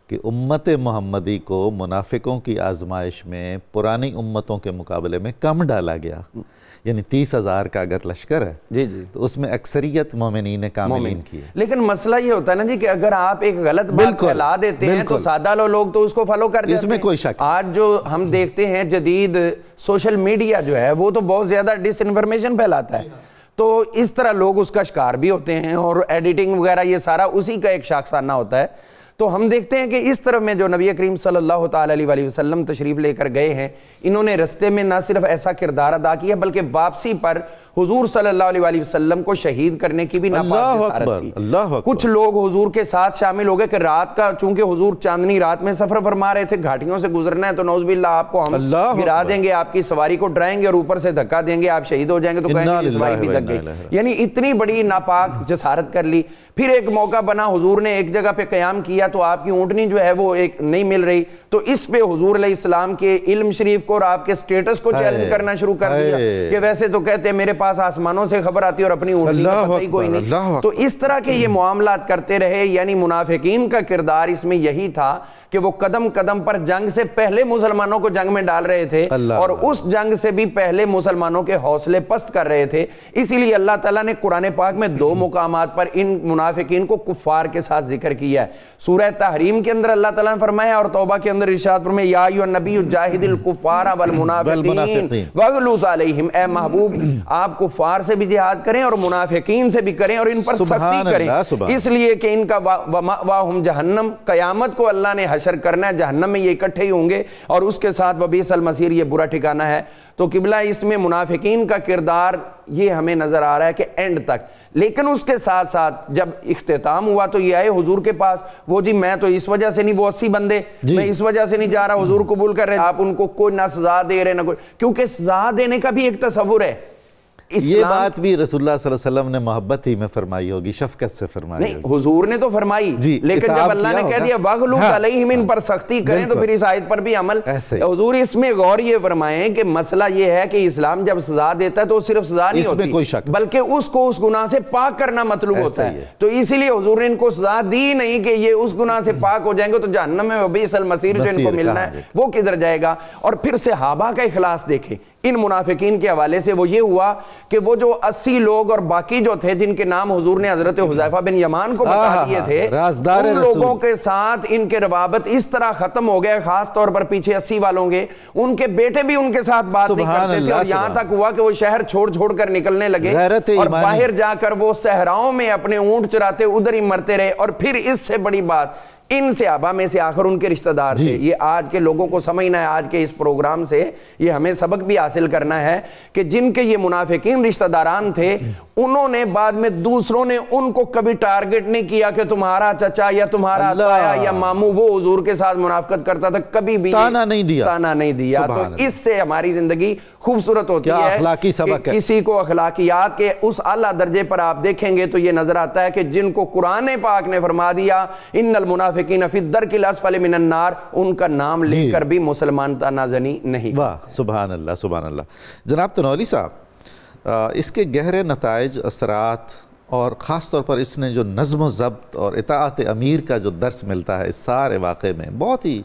Speaker 1: کہ امت محمدی کو منافقوں کی آزمائش میں پرانی امتوں کے مقابلے میں کم ڈالا گیا. یعنی 30,000 کا اگر لشکر ہے
Speaker 2: جی جی
Speaker 1: تو اس میں اکثریت مومنین کاملین کی ہے.
Speaker 2: لیکن مسئلہ یہ ہوتا ہے نا جی کہ اگر آپ ایک غلط بات پھیلا دیتے ہیں تو سادہ لوگ تو اس کو فالو کر جاتے ہیں.
Speaker 1: اس میں کوئی شک.
Speaker 2: آج جو ہم دیکھتے ہیں جدید سوشل میڈیا جو ہے وہ تو بہت زیادہ ڈس انفارمیشن پھیلاتا ہے، تو اس طرح لوگ اس کا شکار بھی ہوتے ہیں، اور ایڈیٹنگ وغیرہ یہ سارا اسی کا ایک شاخسانہ ہوتا ہے. تو ہم دیکھتے ہیں کہ اس طرف میں جو نبی کریم صلی اللہ تعالیٰ علیہ وسلم تشریف لے کر گئے ہیں، انہوں نے رستے میں نہ صرف ایسا کردار ادا کیا بلکہ واپسی پر حضور صلی اللہ علیہ وسلم کو شہید کرنے کی بھی ناپاک جسارت کی. کچھ لوگ حضور کے ساتھ شامل ہو گئے کہ رات کا، چونکہ حضور چاندنی رات میں سفر فرما رہے تھے، گھاٹیوں سے گزرنا ہے تو نعوذ باللہ آپ کو ہم گرا دیں گے، آپ کی سواری کو ڈرائیں گے اور اوپر سے دھکا دیں گے، آپ شہید ہو جائیں گے، تو کہیں گے سواری بھی دھک گئی. یعنی اتنی بڑی ناپاک جسارت کر لی. پھر ایک موقع بنا، حضور نے ایک جگہ پہ قیام کیا تو آپ کی اونٹنی جو ہے وہ ایک نہیں مل رہی، تو اس پہ حضور علیہ السلام کے علم شریف کو اور آپ کے سٹیٹس کو چیلنج کرنا شروع کر دیا کہ ویسے تو کہتے ہیں میرے پاس آسمانوں سے خبر آتی اور اپنی اونٹنی کا پتہ ہی کوئی نہیں. تو اس طرح کے یہ معاملات کرتے رہے. یعنی منافقین کا کردار اس میں یہی تھا کہ وہ قدم قدم پر جنگ سے پہلے مسلمانوں کو جنگ میں ڈال رہے تھے اور اس جنگ سے بھی پہلے مسلمانوں کے حوصلے پست کر رہے تھے. اسی لیے اللہ تعالیٰ نے قرآن پاک میں 2 مقامات پر ان منافقین کو کفار کے ساتھ ذکر کیا ہے. سورہ تحریم کے اندر اللہ تعالیٰ نے فرمایا اور توبہ کے اندر ارشاد فرمایا یا ایھا النبی جاہد الکفار والمنافقین واغلظ علیہم، اے محبوب آپ کفار سے بھی جہاد کریں اور منافقین سے بھی کریں اور ان پر سختی کریں، اس لیے کہ ان کا ومأواہم جہنم، قیامت کو اللہ نے حشر کرنا ہے، جہنم میں یہ اکٹھے ہی ہوں گے اور اس کے ساتھ وبئس المصیر، یہ برا ٹھکانہ ہے. تو قبلہ اس میں منافقین کا کردار یہ ہمیں نظر آ رہا ہے کہ اینڈ تک. لیکن اس کے ساتھ ساتھ جب اختتام ہوا تو یہ آئے حضور کے پاس، وہ جی میں تو اس وجہ سے نہیں، وہ 80 بندے میں اس وجہ سے نہیں جا رہا، حضور قبول کر رہے، آپ ان کو کوئی نہ سزا دے رہے نہ کوئی، کیونکہ سزا دینے کا بھی ایک تصور ہے.
Speaker 1: یہ بات بھی رسول اللہ صلی اللہ علیہ وسلم نے محبت ہی میں فرمائی ہوگی، شفقت سے فرمائی ہوگی.
Speaker 2: نہیں، حضور نے تو فرمائی، لیکن جب اللہ نے کہہ دیا وَغْلُظْ عَلَيْهِمْ، ان پر سختی کریں، تو پھر اس آیت پر بھی عمل. حضور اس میں غور یہ فرمائیں کہ مسئلہ یہ ہے کہ اسلام جب سزا دیتا ہے تو صرف سزا نہیں ہوتی، بلکہ اس کو اس گناہ سے پاک کرنا مطلوب ہوتا ہے. تو اسی لیے حضور نے ان کو سزا دی نہیں کہ یہ اس گناہ سے پاک ہو جائیں گے تو جہنم میں وبئس المصیر جو ان کو ملنا ہے وہ کدھر جائے گا. اور پھر صحابہ کا اخلاص دیکھیں ان منافقین کے حوالے سے. وہ یہ ہوا کہ وہ جو 80 لوگ اور باقی جو تھے جن کے نام حضور نے حضرت حذیفہ بن یمان کو بتا دیے تھے، ان لوگوں کے ساتھ ان کے روابط اس طرح ختم ہو گئے، خاص طور پر پیچھے 80 والوں کے ان کے بیٹے بھی ان کے ساتھ بات نہیں کرتے تھے، اور یہاں تک ہوا کہ وہ شہر چھوڑ کر نکلنے لگے اور باہر جا کر وہ صحراؤں میں اپنے اونٹ چراتے ادھر ہی مرتے رہے. اور پھر اس سے بڑی بات، ان صحابہ میں سے آخر ان کے رشتہ دار تھے. یہ آج کے لوگوں کو سمجھنا ہے، آج کے اس پروگرام سے یہ ہمیں سبق بھی حاصل کرنا ہے کہ جن کے یہ منافقین رشتہ داران تھے، انہوں نے بعد میں دوسروں نے ان کو کبھی ٹارگٹ نہیں کیا کہ تمہارا چچا یا تمہارا تایا یا ماموں وہ حضور کے ساتھ منافقت کرتا تھا، کبھی بھی تانا نہیں دیا. تو اس سے ہماری زندگی خوبصورت ہوتی ہے.
Speaker 1: اخلاقی سبق ہے.
Speaker 2: کسی کو اخلاقیات کے اس اعلیٰ درجے پر آپ دیکھیں گے تو یہ نظر آتا ہے کہ جن کو قرآن پاک نے فرما دیا ان المنافقین فی الدرک الاسفل من النار، ان کا نام لے کر بھی مسلمان تانا زنی نہیں.
Speaker 1: واہ، سبحان اللہ سبحان اللہ. جناب تنولی صاحب، اس کے گہرے نتائج، اثرات، اور خاص طور پر اس نے جو نظم و ضبط اور اطاعت امیر کا جو درس ملتا ہے اس سارے واقعے میں، بہت ہی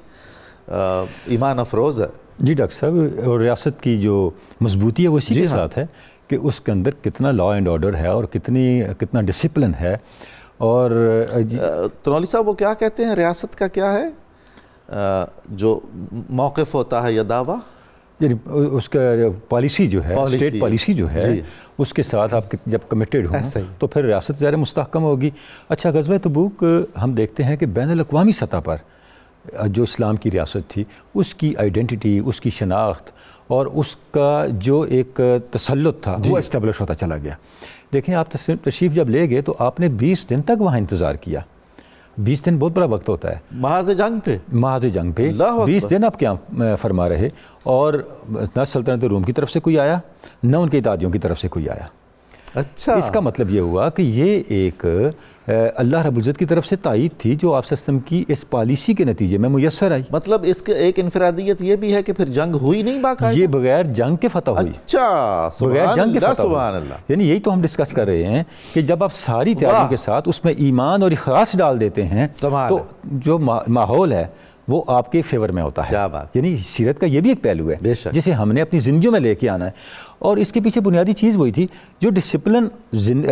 Speaker 1: ایمان افروز ہے.
Speaker 3: جی ڈاکٹر صاحب، اور ریاست کی جو مضبوطی ہے وہ اسی کے ساتھ ہے کہ اس کے اندر کتنا لا اینڈ آرڈر ہے اور کتنا ڈسپلن ہے. اور
Speaker 1: تنولی صاحب، وہ کیا کہتے ہیں، ریاست کا کیا ہے جو موقف ہوتا ہے یا دعویٰ،
Speaker 3: یعنی اس کا پالیسی جو ہے، اسٹیٹ پالیسی جو ہے، اس کے ساتھ آپ جب کمیٹڈ ہوں تو پھر ریاست ظاہر مستحکم ہوگی. اچھا، غزوہ تبوک ہم دیکھتے ہیں کہ بین الاقوامی سطح پر جو اسلام کی ریاست تھی اس کی آئیڈینٹی، اس کی شناخت اور اس کا جو ایک تسلط تھا وہ اسٹیبلش ہوتا چلا گیا. دیکھیں، آپ تشریف جب لے گئے تو آپ نے 20 دن تک وہاں انتظار کیا. 20 دن بہت بڑا وقت ہوتا ہے
Speaker 1: محاذ جنگ پہ
Speaker 3: 20 دن آپ کیا فرما رہے، اور نہ سلطنت روم کی طرف سے کوئی آیا نہ ان کے اتحادیوں کی طرف سے کوئی آیا.
Speaker 1: اچھا،
Speaker 3: اس کا مطلب یہ ہوا کہ یہ ایک اللہ رب العزت کی طرف سے تائید تھی جو آپ سسٹم کی اس پالیسی کے نتیجے میں میسر آئی.
Speaker 1: مطلب اس کے ایک انفرادیت یہ بھی ہے کہ پھر جنگ ہوئی نہیں باقاعدہ،
Speaker 3: یہ بغیر جنگ کے فتح ہوئی.
Speaker 1: اچھا،
Speaker 3: بغیر جنگ کے فتح ہوئی. یعنی یہی تو ہم ڈسکس کر رہے ہیں کہ جب آپ ساری تیاریوں کے ساتھ اس میں ایمان اور اخلاص ڈال دیتے ہیں تو جو ماحول ہے وہ آپ کے فیور میں ہوتا ہے.
Speaker 1: کیا بات.
Speaker 3: یعنی سیرت کا یہ بھی ایک پہلو ہے جسے ہم نے اپنی زندگیوں میں لے کے آنا ہے. اور اس کے پیچھے بنیادی چیز وہی تھی جو ڈسپلن،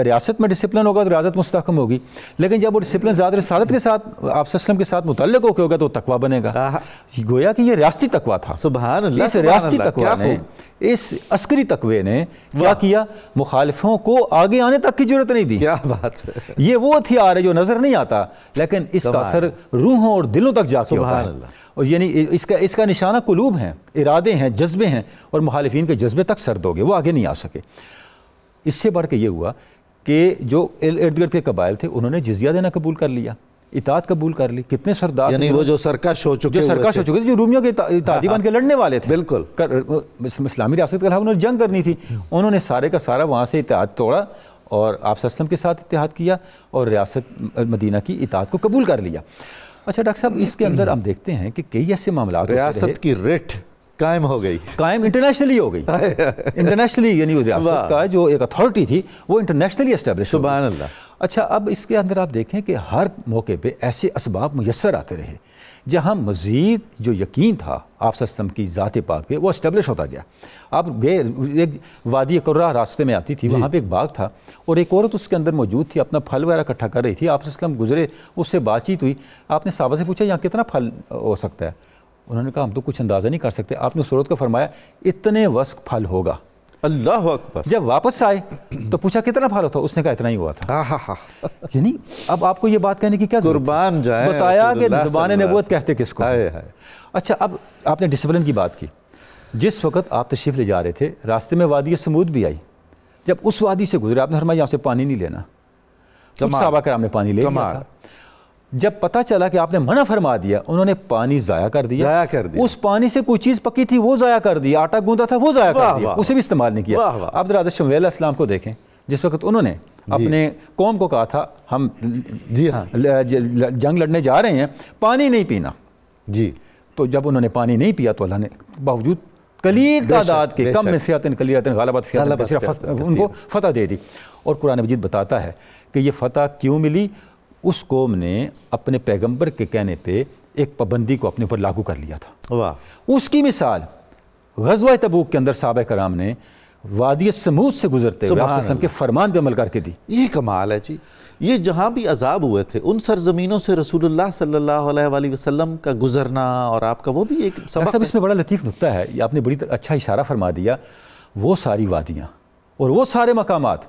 Speaker 3: ریاست میں ڈسپلن ہوگا تو ریاست مستحکم ہوگی، لیکن جب وہ ڈسپلن ذات رسالت کے ساتھ آپ وسلم کے ساتھ متعلق ہو کے ہوگا تو تقویٰ بنے گا. گویا کہ یہ ریاستی تقویٰ تھا.
Speaker 1: سبحان اللہ.
Speaker 3: اس ریاستی تقویٰ نے، اس عسکری تقوی نے کیا کیا، مخالفوں کو آگے آنے تک کی ضرورت نہیں دی.
Speaker 1: کیا بات ہے.
Speaker 3: یہ وہ ہتھیار ہے جو نظر نہیں آتا لیکن اس کا اثر روحوں اور دلوں تک جا کے ہوتا ہے. اور یعنی اس کا نشانہ قلوب ہیں، ارادے ہیں، جذبے ہیں، اور مخالفین کے جذبے تک سرد ہو گئے، وہ آگے نہیں آ سکے. اس سے بڑھ کے یہ ہوا کہ جو ارد گرد کے قبائل تھے انہوں نے جزیہ دینا قبول کر لیا، اطاعت قبول کر لی. کتنے سردار،
Speaker 1: یعنی وہ جو سرکش ہو چکے
Speaker 3: تھے، جو رومیوں کے اتحادی بن کے لڑنے والے تھے،
Speaker 1: بالکل
Speaker 3: اسلامی ریاست کے علاوہ انہوں نے جنگ کرنی تھی، انہوں نے سارے کا سارا وہاں سے اتحاد توڑا اور آپ وسلم کے ساتھ اتحاد کیا اور ریاست مدینہ کی اطاعت کو قبول کر لیا. اچھا ڈاکٹر صاحب، اس کے اندر ہم دیکھتے ہیں کہ کئی ایسے معاملات،
Speaker 1: ریاست کی ریٹ قائم ہو گئی،
Speaker 3: قائم انٹرنیشنلی ہو گئی. انٹرنیشنلی یعنی ریاست کا جو ایک اتھارٹی تھی وہ انٹرنیشنلی اسٹیبلش.
Speaker 1: سبحان اللہ.
Speaker 3: اچھا، اب اس کے اندر آپ دیکھیں کہ ہر موقع پہ ایسے اسباب میسر آتے رہے جہاں مزید جو یقین تھا آپ سسٹم کی ذات پاک پہ وہ اسٹیبلش ہوتا گیا. آپ گئے، ایک وادی قرہ راستے میں آتی تھی، وہاں پہ ایک باغ تھا اور ایک عورت اس کے اندر موجود تھی، اپنا پھل وغیرہ اکٹھا کر رہی تھی. آپ وسلم گزرے، اس سے بات چیت ہوئی. آپ نے صحابہ سے پوچھا یہاں کتنا پھل ہو سکتا ہے؟ انہوں نے کہا ہم تو کچھ اندازہ نہیں کر سکتے. آپ نے اس عورت کو فرمایا اتنے وسق پھل ہوگا.
Speaker 1: اللہ اکبر.
Speaker 3: جب واپس آئے تو پوچھا کتنا پھل ہوتا؟ اس نے کہا اتنا ہی ہوا تھا. یعنی اب آپ کو یہ بات کہنے کی کیا ضرورت؟
Speaker 1: قربان جائے.
Speaker 3: بتایا کہ زبان نبوت کہتے کس کو. اچھا، اب آپ نے ڈسپلن کی بات کی. جس وقت آپ تشریف لے جا رہے تھے راستے میں وادی سمود بھی آئی. جب اس وادی سے گزرے آپ نے فرمایا یہاں سے پانی نہیں لینا. صحابہ کرام نے پانی لے لیا تھا. جب پتہ چلا کہ آپ نے منع فرما دیا، انہوں نے پانی ضائع کر دیا، اس پانی سے کوئی چیز پکی تھی وہ ضائع کر دی، آٹا گوندا تھا وہ ضائع کر دیا، اسے بھی استعمال نہیں کیا۔ آپ حضرت شمویل علیہ السلام کو دیکھیں، جس وقت انہوں نے اپنے قوم کو کہا تھا ہم جنگ لڑنے جا رہے ہیں، پانی نہیں پینا، تو جب انہوں نے پانی نہیں پیا تو اللہ نے باوجود قلیل تعداد کے کم من فئۃ قلیلۃ غلبت فئۃ کثیرۃ ان کو فتح دے دی۔ اور قرآن مجید بتاتا ہے کہ یہ فتح کیوں ملی؟ اس قوم نے اپنے پیغمبر کے کہنے پہ ایک پابندی کو اپنے اوپر لاگو کر لیا تھا۔ اس کی مثال غزوہ تبوک کے اندر صحابہ کرام نے وادی سمود سے گزرتے ہوئے آپ صلی اللہ علیہ وسلم کے فرمان پہ عمل کر کے دی۔
Speaker 1: یہ کمال ہے جی، یہ جہاں بھی عذاب ہوئے تھے ان سرزمینوں سے رسول اللہ صلی اللہ علیہ وآلہ وسلم کا گزرنا اور آپ کا وہ بھی ایک سبق ہے۔
Speaker 3: اس میں بڑا لطیف نکتہ ہے، یہ آپ نے بڑی اچھا اشارہ فرما دیا۔ وہ ساری وادیاں اور وہ سارے مقامات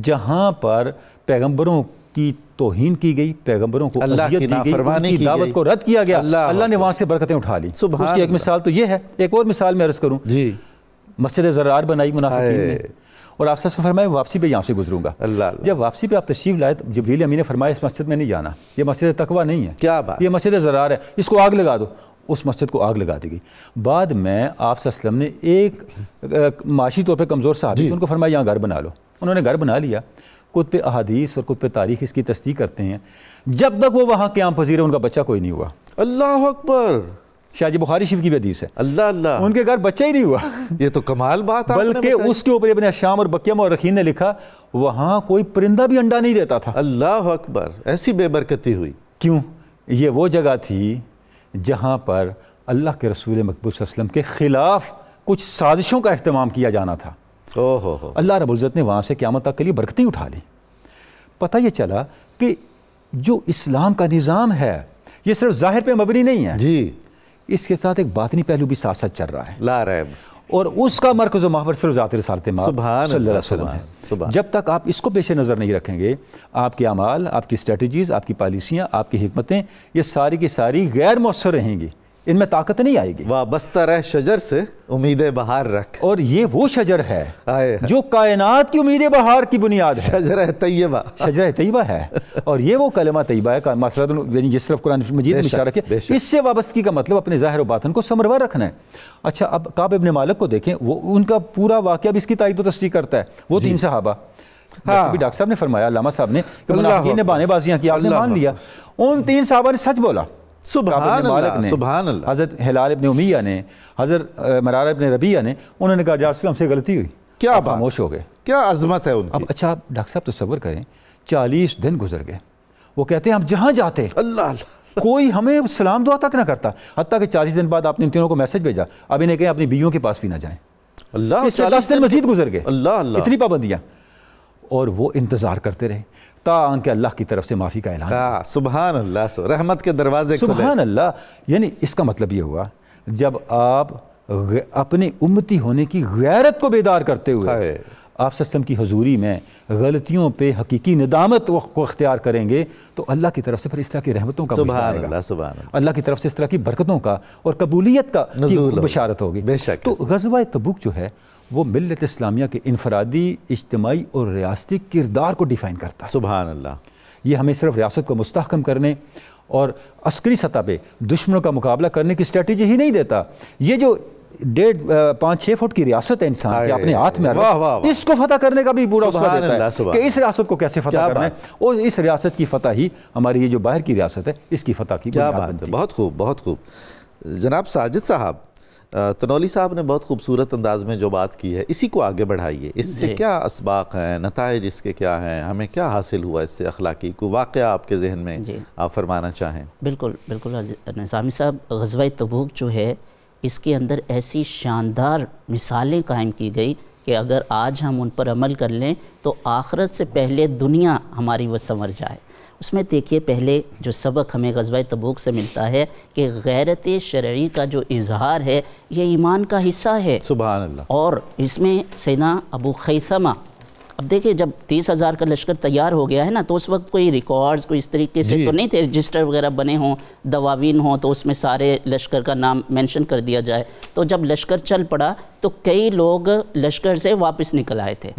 Speaker 3: جہاں پر پیغمبروں کی توہین کی گئی، پیغمبروں کو اذیت دی گئی، ان کی دعوت کو رد کیا گیا، اللہ نے وہاں سے برکتیں اٹھا لی۔ اس کی ایک مثال تو یہ ہے، ایک اور مثال میں عرض کروں، مسجد زرار بنائی منافقین نے، اور آپ سے فرمایا واپسی پہ یہاں سے گزروں گا۔ جب واپسی پہ آپ تشریف لائے جبریل امین نے فرمایا اس مسجد میں نہیں جانا، یہ مسجد تقویٰ نہیں ہے، کیا بات، یہ مسجد زرار ہے، اس کو آگ لگا دو۔ اس مسجد کو آگ لگا دی گئی۔ بعد میں آپ صلی اللہ علیہ وسلم نے ایک معاشی طور پہ کمزور صحابی ان کو فرمایا یہاں گھر بنا لو، انہوں نے گھر بنا لیا۔ کتب احادیث اور کتب تاریخ اس کی تصدیق کرتے ہیں جب تک وہ وہاں قیام پذیر ہے ان کا بچہ کوئی نہیں ہوا۔
Speaker 1: اللہ اکبر،
Speaker 3: شاہ جی بخاری شریف کی بھی حدیث ہے،
Speaker 1: اللہ اللہ،
Speaker 3: ان کے گھر بچہ ہی نہیں ہوا۔
Speaker 1: یہ تو کمال بات ہے،
Speaker 3: بلکہ اس کے اوپر ابن شام اور بقیہ مورخین نے لکھا وہاں کوئی پرندہ بھی انڈا نہیں دیتا تھا۔
Speaker 1: اللہ اکبر، ایسی بے برکتی ہوئی۔
Speaker 3: کیوں؟ یہ وہ جگہ تھی جہاں پر اللہ کے رسول مقبول صلی اللہ علیہ وسلم کے خلاف کچھ سازشوں کا اہتمام کیا جانا تھا۔ اللہ رب العزت نے وہاں سے قیامت تک کے لیے برکتیں اٹھا لی۔ پتہ یہ چلا کہ جو اسلام کا نظام ہے یہ صرف ظاہر پہ مبنی نہیں ہے جی، اس کے ساتھ ایک باطنی پہلو بھی ساتھ ساتھ چل رہا ہے، لا ریب، اور اس کا مرکز و محور صرف ذات رسالت مآب صلی اللہ علیہ وسلم ہے۔ جب تک آپ اس کو پیش نظر نہیں رکھیں گے، آپ کے اعمال، آپ کی اسٹریٹجیز، آپ کی پالیسیاں، آپ کی حکمتیں، یہ ساری کی ساری غیر مؤثر رہیں گی، ان میں طاقت نہیں آئے گی۔ وابستہ رہ شجر سے امید بہار رکھ، اور یہ وہ شجر ہے جو کائنات کی امید بہار کی بنیاد ہے، شجرہ طیبہ، شجرہ طیبہ ہے، اور یہ وہ کلمہ طیبہ ہے، مسرت یعنی جس طرف قرآن مجید میں اشارہ کیا، اس سے وابستگی کا مطلب اپنے ظاہر و باطن کو ثمرور رکھنا ہے۔ اچھا اب کعب ابن مالک کو دیکھیں، وہ ان کا پورا واقعہ بھی اس کی تائید و تصدیق کرتا ہے۔ وہ تین صحابہ، ڈاکٹر صاحب نے فرمایا، علامہ صاحب نے، کہ منافقین نے بانے بازیاں کی، آپ نے مان لیا، ان تین صحابہ نے سچ بولا۔
Speaker 1: سبحان اللہ، سبحان اللہ۔
Speaker 3: حضرت ہلال ابن امیہ نے، حضرت مرارہ ابن ربیعہ نے، انہوں نے کہا یا رسول اللہ ہم سے غلطی ہوئی، کیا خاموش ہو گئے، کیا عظمت ہے ان کی۔ اب اچھا ڈاکٹر صاحب تصور کریں 40 دن گزر گئے، وہ کہتے ہیں ہم جہاں جاتے اللہ کوئی ہمیں سلام دعا تک نہ کرتا، حتیٰ کہ 40 دن بعد آپ نے ان تینوں کو میسج بھیجا اب انہیں کہیں اپنی بیویوں کے پاس بھی نہ جائیں۔ اللہ، اس میں 10 دن مزید گزر گئے، اللہ اللہ، اتنی پابندیاں، اور وہ انتظار کرتے رہے تاکہ کہ اللہ کی طرف سے معافی کا اعلان۔
Speaker 1: سبحان اللہ، رحمت کے دروازے کھلے۔
Speaker 3: سبحان اللہ، یعنی اس کا مطلب یہ ہوا جب آپ اپنے امتی ہونے کی غیرت کو بیدار کرتے ہوئے آپ صلی اللہ علیہ وسلم کی حضوری میں غلطیوں پہ حقیقی ندامت کو اختیار کریں گے تو اللہ کی طرف سے پھر اس طرح کی رحمتوں کا
Speaker 1: سبحان اللہ، سبحان اللہ،
Speaker 3: اللہ کی طرف سے اس طرح کی برکتوں کا اور قبولیت کا بشارت ہوگی۔ تو غزوہ تبوک جو ہے وہ ملت اسلامیہ کے انفرادی، اجتماعی اور ریاستی کردار کو ڈیفائن کرتا ہے۔ سبحان اللہ، یہ ہمیں صرف ریاست کو مستحکم کرنے اور عسکری سطح پہ دشمنوں کا مقابلہ کرنے کی اسٹریٹجی ہی نہیں دیتا، یہ جو 5-6 فٹ کی ریاست ہے انسان کے اپنے ہاتھ میں، اس کو فتح کرنے کا بھی پورا حوصلہ دیتا ہے کہ اس ریاست کو کیسے فتح کرنا ہے، اور اس ریاست کی فتح ہی ہماری یہ جو باہر کی ریاست ہے اس کی فتح کی بنیاد بنتی ہے۔
Speaker 1: بہت خوب، بہت خوب۔ جناب ساجد صاحب، تنولی صاحب نے بہت خوبصورت انداز میں جو بات کی ہے اسی کو آگے بڑھائیے، اس سے کیا اسباق ہیں، نتائج اس کے کیا ہیں، ہمیں کیا حاصل ہوا اس سے اخلاقی، کوئی واقعہ آپ کے ذہن میں آپ فرمانا چاہیں؟
Speaker 4: بالکل بالکل نظامی صاحب، غزوہ تبوک جو ہے اس کے اندر ایسی شاندار مثالیں قائم کی گئی کہ اگر آج ہم ان پر عمل کر لیں تو آخرت سے پہلے دنیا ہماری وہ سنور جائے۔ اس میں دیکھیے پہلے جو سبق ہمیں غزوہ تبوک سے ملتا ہے کہ غیرت شرعی کا جو اظہار ہے یہ ایمان کا حصہ ہے۔
Speaker 1: سبحان اللہ۔
Speaker 4: اور اس میں سیدنا ابو خیثمہ، اب دیکھیں جب 30,000 کا لشکر تیار ہو گیا ہے نا، تو اس وقت کوئی ریکارڈز کوئی اس طریقے سے تو نہیں تھے، رجسٹر وغیرہ بنے ہوں، دواوین ہوں تو اس میں سارے لشکر کا نام مینشن کر دیا جائے۔ تو جب لشکر چل پڑا تو کئی لوگ لشکر سے واپس نکل آئے تھے،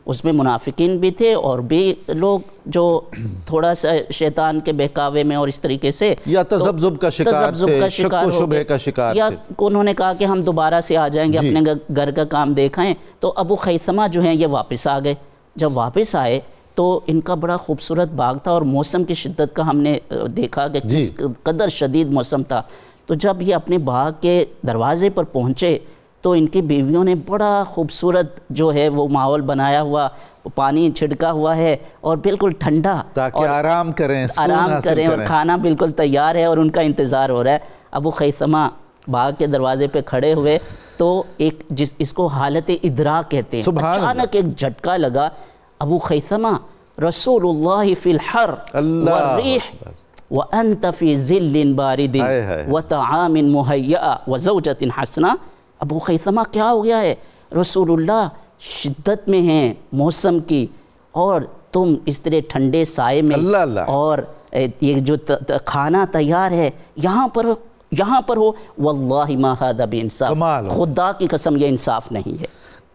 Speaker 4: اس میں منافقین بھی تھے اور بھی لوگ جو تھوڑا سا شیطان کے بہکاوے میں اور اس طریقے سے
Speaker 1: یا تذبذب کا شکار تھے، شک و شبہ کا شکار تھے،
Speaker 4: یا انہوں نے کہا کہ ہم دوبارہ سے آ جائیں گے، اپنے گھر کا کام دیکھائیں. تو ابو خیثمہ جو ہیں یہ واپس آ گئے. جب واپس آئے تو ان کا بڑا خوبصورت باغ تھا اور موسم کی شدت کا ہم نے دیکھا کہ کس قدر شدید موسم تھا. تو جب یہ اپنے باغ کے دروازے پر پہنچے تو ان کی بیویوں نے بڑا خوبصورت جو ہے وہ ماحول بنایا ہوا، پانی چھڑکا ہوا ہے اور بالکل ٹھنڈا،
Speaker 1: تاکہ آرام کریں
Speaker 4: اور کھانا بالکل تیار ہے اور ان کا انتظار ہو رہا ہے. ابو خیثمہ باغ کے دروازے پہ کھڑے ہوئے تو ایک اس کو حالت ادراک کہتے ہیں، اچانک ایک جھٹکا لگا. ابو خیثمہ رسول اللہ فی الحر والریح وانت فی ظل بارد وطعام مہیأ وزوجۃ حسنہ. ابو خیثمہ کیا ہو گیا ہے؟ رسول اللہ شدت میں ہیں موسم کی اور تم اس طرح ٹھنڈے سائے میں، اور یہ جو کھانا تیار ہے یہاں پر ہو. واللہ ما ھذا بانصاف، خدا کی قسم یہ انصاف نہیں ہے.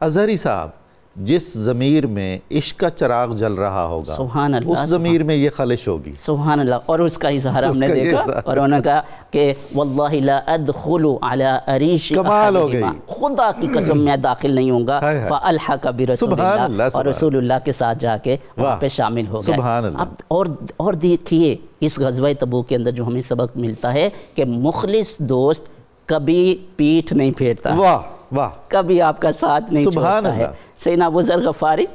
Speaker 1: اظہری صاحب، جس ضمیر میں عشق کا چراغ جل رہا ہوگا
Speaker 4: سبحان اللہ،
Speaker 1: اس ضمیر میں یہ خلش ہوگی.
Speaker 4: سبحان اللہ. اور اس کا اظہار ہم نے دیکھا اور انہوں نے کہا کہ واللہ لا ادخل علی عریش احدہما، خدا کی قسم میں داخل نہیں ہوں گا. فالحق برسول اللہ، اور رسول اللہ کے ساتھ جا کے وہاں پہ شامل ہو گئے.
Speaker 1: سبحان اللہ.
Speaker 4: اور دیکھیے اس غزوہ تبوک کے اندر جو ہمیں سبق ملتا ہے کہ مخلص دوست کبھی پیٹھ نہیں پھیرتا،
Speaker 1: واہ،
Speaker 4: کبھی آپ کا ساتھ نہیں چھوڑتا ہے. سیدنا ابو ذر غفاری،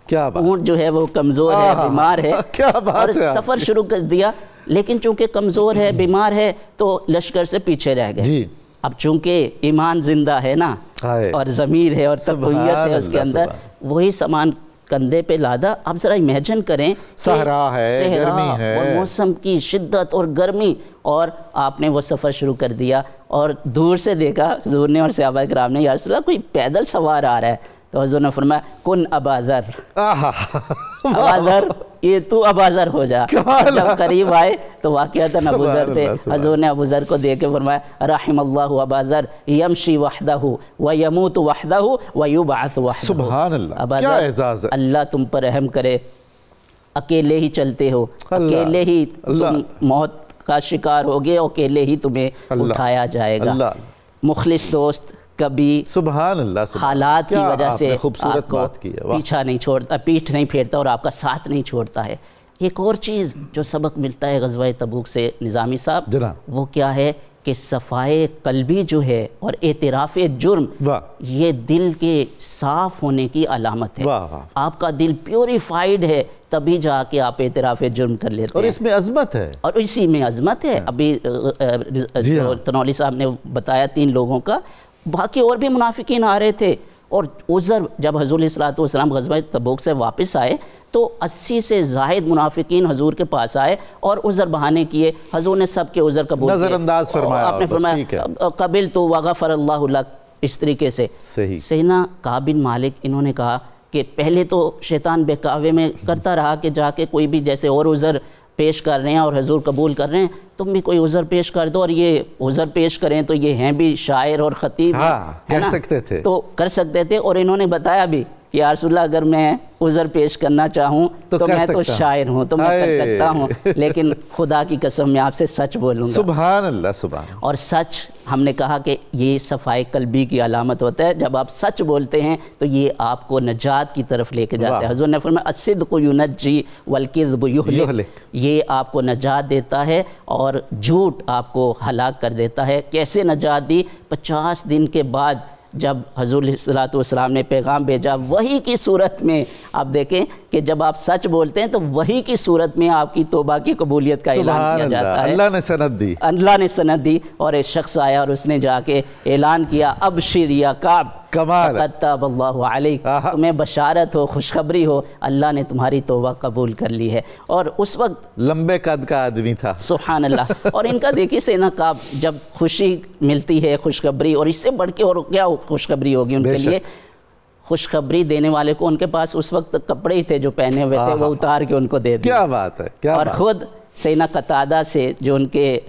Speaker 4: اونٹ جو ہے وہ کمزور ہے، بیمار ہے، اور سفر شروع کر دیا، لیکن چونکہ کمزور ہے، بیمار ہے تو لشکر سے پیچھے رہ گئے. اب چونکہ ایمان زندہ ہے نا اور ضمیر ہے اور تقویت ہے اس کے اندر، وہی سامان کندھے پہ لادا. اب ذرا امیجن کریں،
Speaker 1: صحرا ہے، گرمی ہے
Speaker 4: اور موسم کی شدت اور گرمی، اور آپ نے وہ سفر شروع کر دیا اور دور سے دیکھا حضور نے اور صحابہ کرام نے، یا رسول اللہ کوئی پیدل سوار آ رہا ہے. تو حضور نے فرمایا کن ابا ذر، ابا ذر، یہ تو ابا ذر ہو جا. جب قریب آئے تو واقعتاً ابو ذر تھے. حضور نے ابو ذر کو دیکھ کے فرمایا رحم اللہ ابا ذر یمشی وحدہ ویموت وحدہ ویبعث وحدہ.
Speaker 1: سبحان اللہ، کیا اعزاز ہے.
Speaker 4: اللہ تم پر رحم کرے، اکیلے ہی چلتے ہو، اکیلے ہی تم موت کا شکار ہوگے، اکیلے ہی تمہیں اٹھایا جائے گا. مخلص دوست کبھی
Speaker 1: سبحان اللہ
Speaker 4: حالات کی وجہ سے آپ کو پیچھا نہیں چھوڑتا، پیٹھ نہیں پھیرتا اور آپ کا ساتھ نہیں چھوڑتا ہے. ایک اور چیز جو سبق ملتا ہے غزوہ تبوک سے نظامی صاحب، وہ کیا ہے کہ صفائے قلبی جو ہے اور اعتراف جرم، یہ دل کے صاف ہونے کی علامت ہے. آپ کا دل پیوریفائیڈ ہے تبھی جا کے آپ اعتراف جرم کر لیتے ہیں،
Speaker 1: اور اس میں عظمت ہے،
Speaker 4: اور اسی میں عظمت ہے. ابھی تنولی صاحب نے بتایا 3 لوگوں کا، باقی اور بھی منافقین آ رہے تھے. اور عذر جب حضور علیہ السلام غزوہ تبوک سے واپس آئے تو 80 سے زائد منافقین حضور کے پاس آئے اور عذر بہانے کیے. حضور نے سب کے عذر قبول
Speaker 1: نظر انداز فرمایا،
Speaker 4: آپ نے فرمایا قبل تو وغفر اللہ لک، اس طریقے سے. سیدنا کعب بن مالک انہوں نے کہا کہ پہلے تو شیطان بہکاوے میں کرتا رہا کہ جا کے کوئی بھی جیسے اور عذر پیش کر رہے ہیں اور حضور قبول کر رہے ہیں، تم بھی کوئی عذر پیش کر دو، اور یہ عذر پیش کریں تو یہ ہیں بھی شاعر اور خطیب،
Speaker 1: کر سکتے تھے،
Speaker 4: تو کر سکتے تھے. اور انہوں نے بتایا بھی کہ یا رسول اللہ اگر میں عذر پیش کرنا چاہوں تو میں تو شاعر ہوں، تو میں کر سکتا ہوں، لیکن خدا کی قسم میں آپ سے سچ بولوں گا.
Speaker 1: سبحان اللہ، سبحان.
Speaker 4: اور سچ ہم نے کہا کہ یہ صفائے قلبی کی علامت ہوتا ہے. جب آپ سچ بولتے ہیں تو یہ آپ کو نجات کی طرف لے کے جاتا ہے. حضور نے فرمایا الصدق ینجی والکذب یہلک، یہ آپ کو نجات دیتا ہے اور جھوٹ آپ کو ہلاک کر دیتا ہے. کیسے نجات دی؟ 50 دن کے بعد جب حضور علیہ السلام نے پیغام بھیجا وحی کی صورت میں. آپ دیکھیں کہ جب آپ سچ بولتے ہیں تو وحی کی صورت میں آپ کی توبہ کی قبولیت کا اعلان کیا جاتا ہے.
Speaker 1: اللہ نے سند دی،
Speaker 4: اللہ نے سند دی. اور ایک شخص آیا اور اس نے جا کے اعلان کیا ابشر یا کعب
Speaker 1: کمال،
Speaker 4: قد تاب اللہ علیک، تمہیں بشارت ہو، خوشخبری ہو، اللہ نے تمہاری توبہ قبول کر لی ہے. اور اس وقت
Speaker 1: لمبے قد کا آدمی تھا،
Speaker 4: سبحان اللہ. اور ان کا دیکھیے سیدنا کعب جب خوشی ملتی ہے، خوشخبری، اور اس سے بڑھ کے اور کیا خوشخبری ہوگی ان کے لیے. خوشخبری دینے والے کو ان کے پاس اس وقت کپڑے ہی تھے جو پہنے ہوئے تھے، وہ اتار کے ان کو دے دیا.
Speaker 1: کیا بات ہے، کیا
Speaker 4: اور خود سیدنا قتادہ سے جو ان کے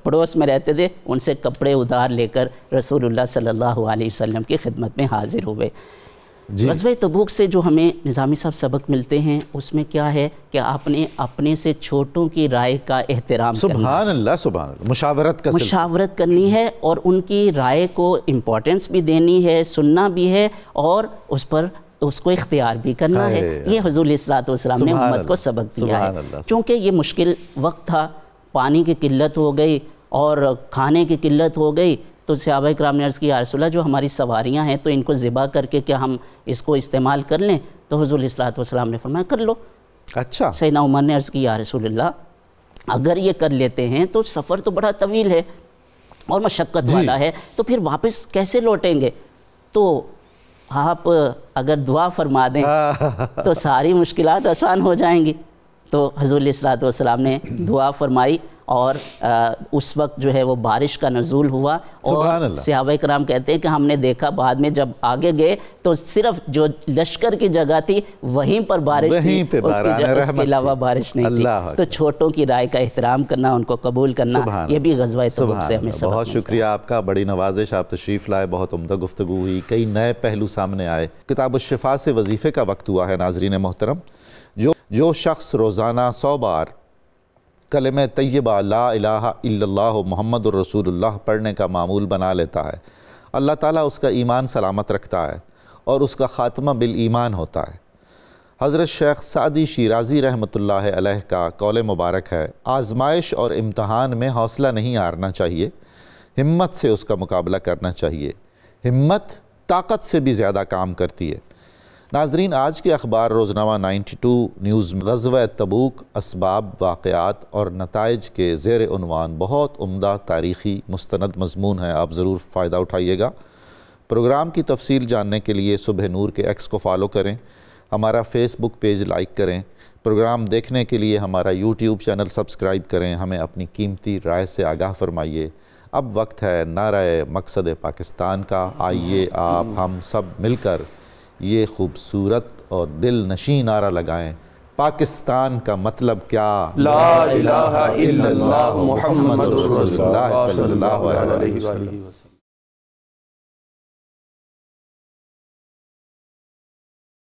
Speaker 4: پڑوس میں رہتے تھے ان سے کپڑے ادھار لے کر رسول اللہ صلی اللہ علیہ وسلم کی خدمت میں حاضر ہوئے. غزوہ تبوک سے جو ہمیں نظامی صاحب سبق ملتے ہیں اس میں کیا ہے کہ آپ نے اپنے سے چھوٹوں کی رائے کا احترام کرنا،
Speaker 1: سبحان اللہ سبحان اللہ، مشاورت
Speaker 4: کرنی ہے اور ان کی رائے کو امپورٹنس بھی دینی ہے، سننا بھی ہے اور اس کو اختیار بھی کرنا ہے۔ یہ حضور علیہ الصلوۃ والسلام نے امت کو سبق دیا ہے۔ چونکہ یہ مشکل وقت تھا، پانی کی قلت ہو گئی اور کھانے کی قلت ہو گئی، تو صحابہ کرام نے عرض کی یا رسول اللہ جو ہماری سواریاں ہیں تو ان کو ذبح کر کے کیا ہم اس کو استعمال کر لیں؟ تو حضور علیہ الصلوۃ والسلام نے فرمایا کر لو۔
Speaker 1: اچھا،
Speaker 4: سیدنا عمر نے عرض کی یا رسول اللہ اگر یہ کر لیتے ہیں تو سفر تو بڑا طویل ہے اور مشقت والا ہے، تو پھر واپس کیسے لوٹیں گے؟ تو آپ اگر دعا فرما دیں تو ساری مشکلات آسان ہو جائیں گی۔ تو حضور علیہ الصلوۃ والسلام نے دعا فرمائی اور اس وقت جو ہے وہ بارش کا نزول ہوا، اور صحابہ کرام کہتے ہیں کہ ہم نے دیکھا بعد میں جب آگے گئے تو صرف جو لشکر کی جگہ تھی وہیں پر بارش تھی، اس کے علاوہ بارش نہیں تھی۔ تو چھوٹوں کی رائے کا احترام کرنا، ان کو قبول کرنا، یہ بھی غزوہ تبوک سے ہمیں سبق۔
Speaker 1: بہت شکریہ آپ کا، بڑی نوازش، آپ تشریف لائے، بہت عمدہ گفتگو ہوئی، کئی نئے پہلو سامنے آئے۔ کتاب الشفا سے وظیفے کا وقت ہوا ہے ناظرین محترم۔ جو شخص روزانہ 100 بار کلمہ طیبہ لا الہ الا اللہ محمد الرسول اللہ پڑھنے کا معمول بنا لیتا ہے، اللہ تعالیٰ اس کا ایمان سلامت رکھتا ہے اور اس کا خاتمہ بالایمان ہوتا ہے۔ حضرت شیخ سعدی شیرازی رحمۃ اللہ علیہ کا قول مبارک ہے، آزمائش اور امتحان میں حوصلہ نہیں ہارنا چاہیے، ہمت سے اس کا مقابلہ کرنا چاہیے، ہمت طاقت سے بھی زیادہ کام کرتی ہے۔ ناظرین، آج کے اخبار روزنامہ 92 نیوز غزوہ تبوک اسباب، واقعات اور نتائج کے زیر عنوان بہت عمدہ تاریخی مستند مضمون ہے، آپ ضرور فائدہ اٹھائیے گا۔ پروگرام کی تفصیل جاننے کے لیے صبح نور کے ایکس کو فالو کریں، ہمارا فیس بک پیج لائک کریں، پروگرام دیکھنے کے لیے ہمارا یوٹیوب چینل سبسکرائب کریں، ہمیں اپنی قیمتی رائے سے آگاہ فرمائیے۔ اب وقت ہے نعرہ مقصد پاکستان کا، آئیے آپ ہم سب مل کر یہ خوبصورت اور دل نشین نعرہ لگائیں، پاکستان کا مطلب کیا؟
Speaker 2: لا الہ الا اللہ محمد رسول اللہ صلی اللہ علیہ وسلم۔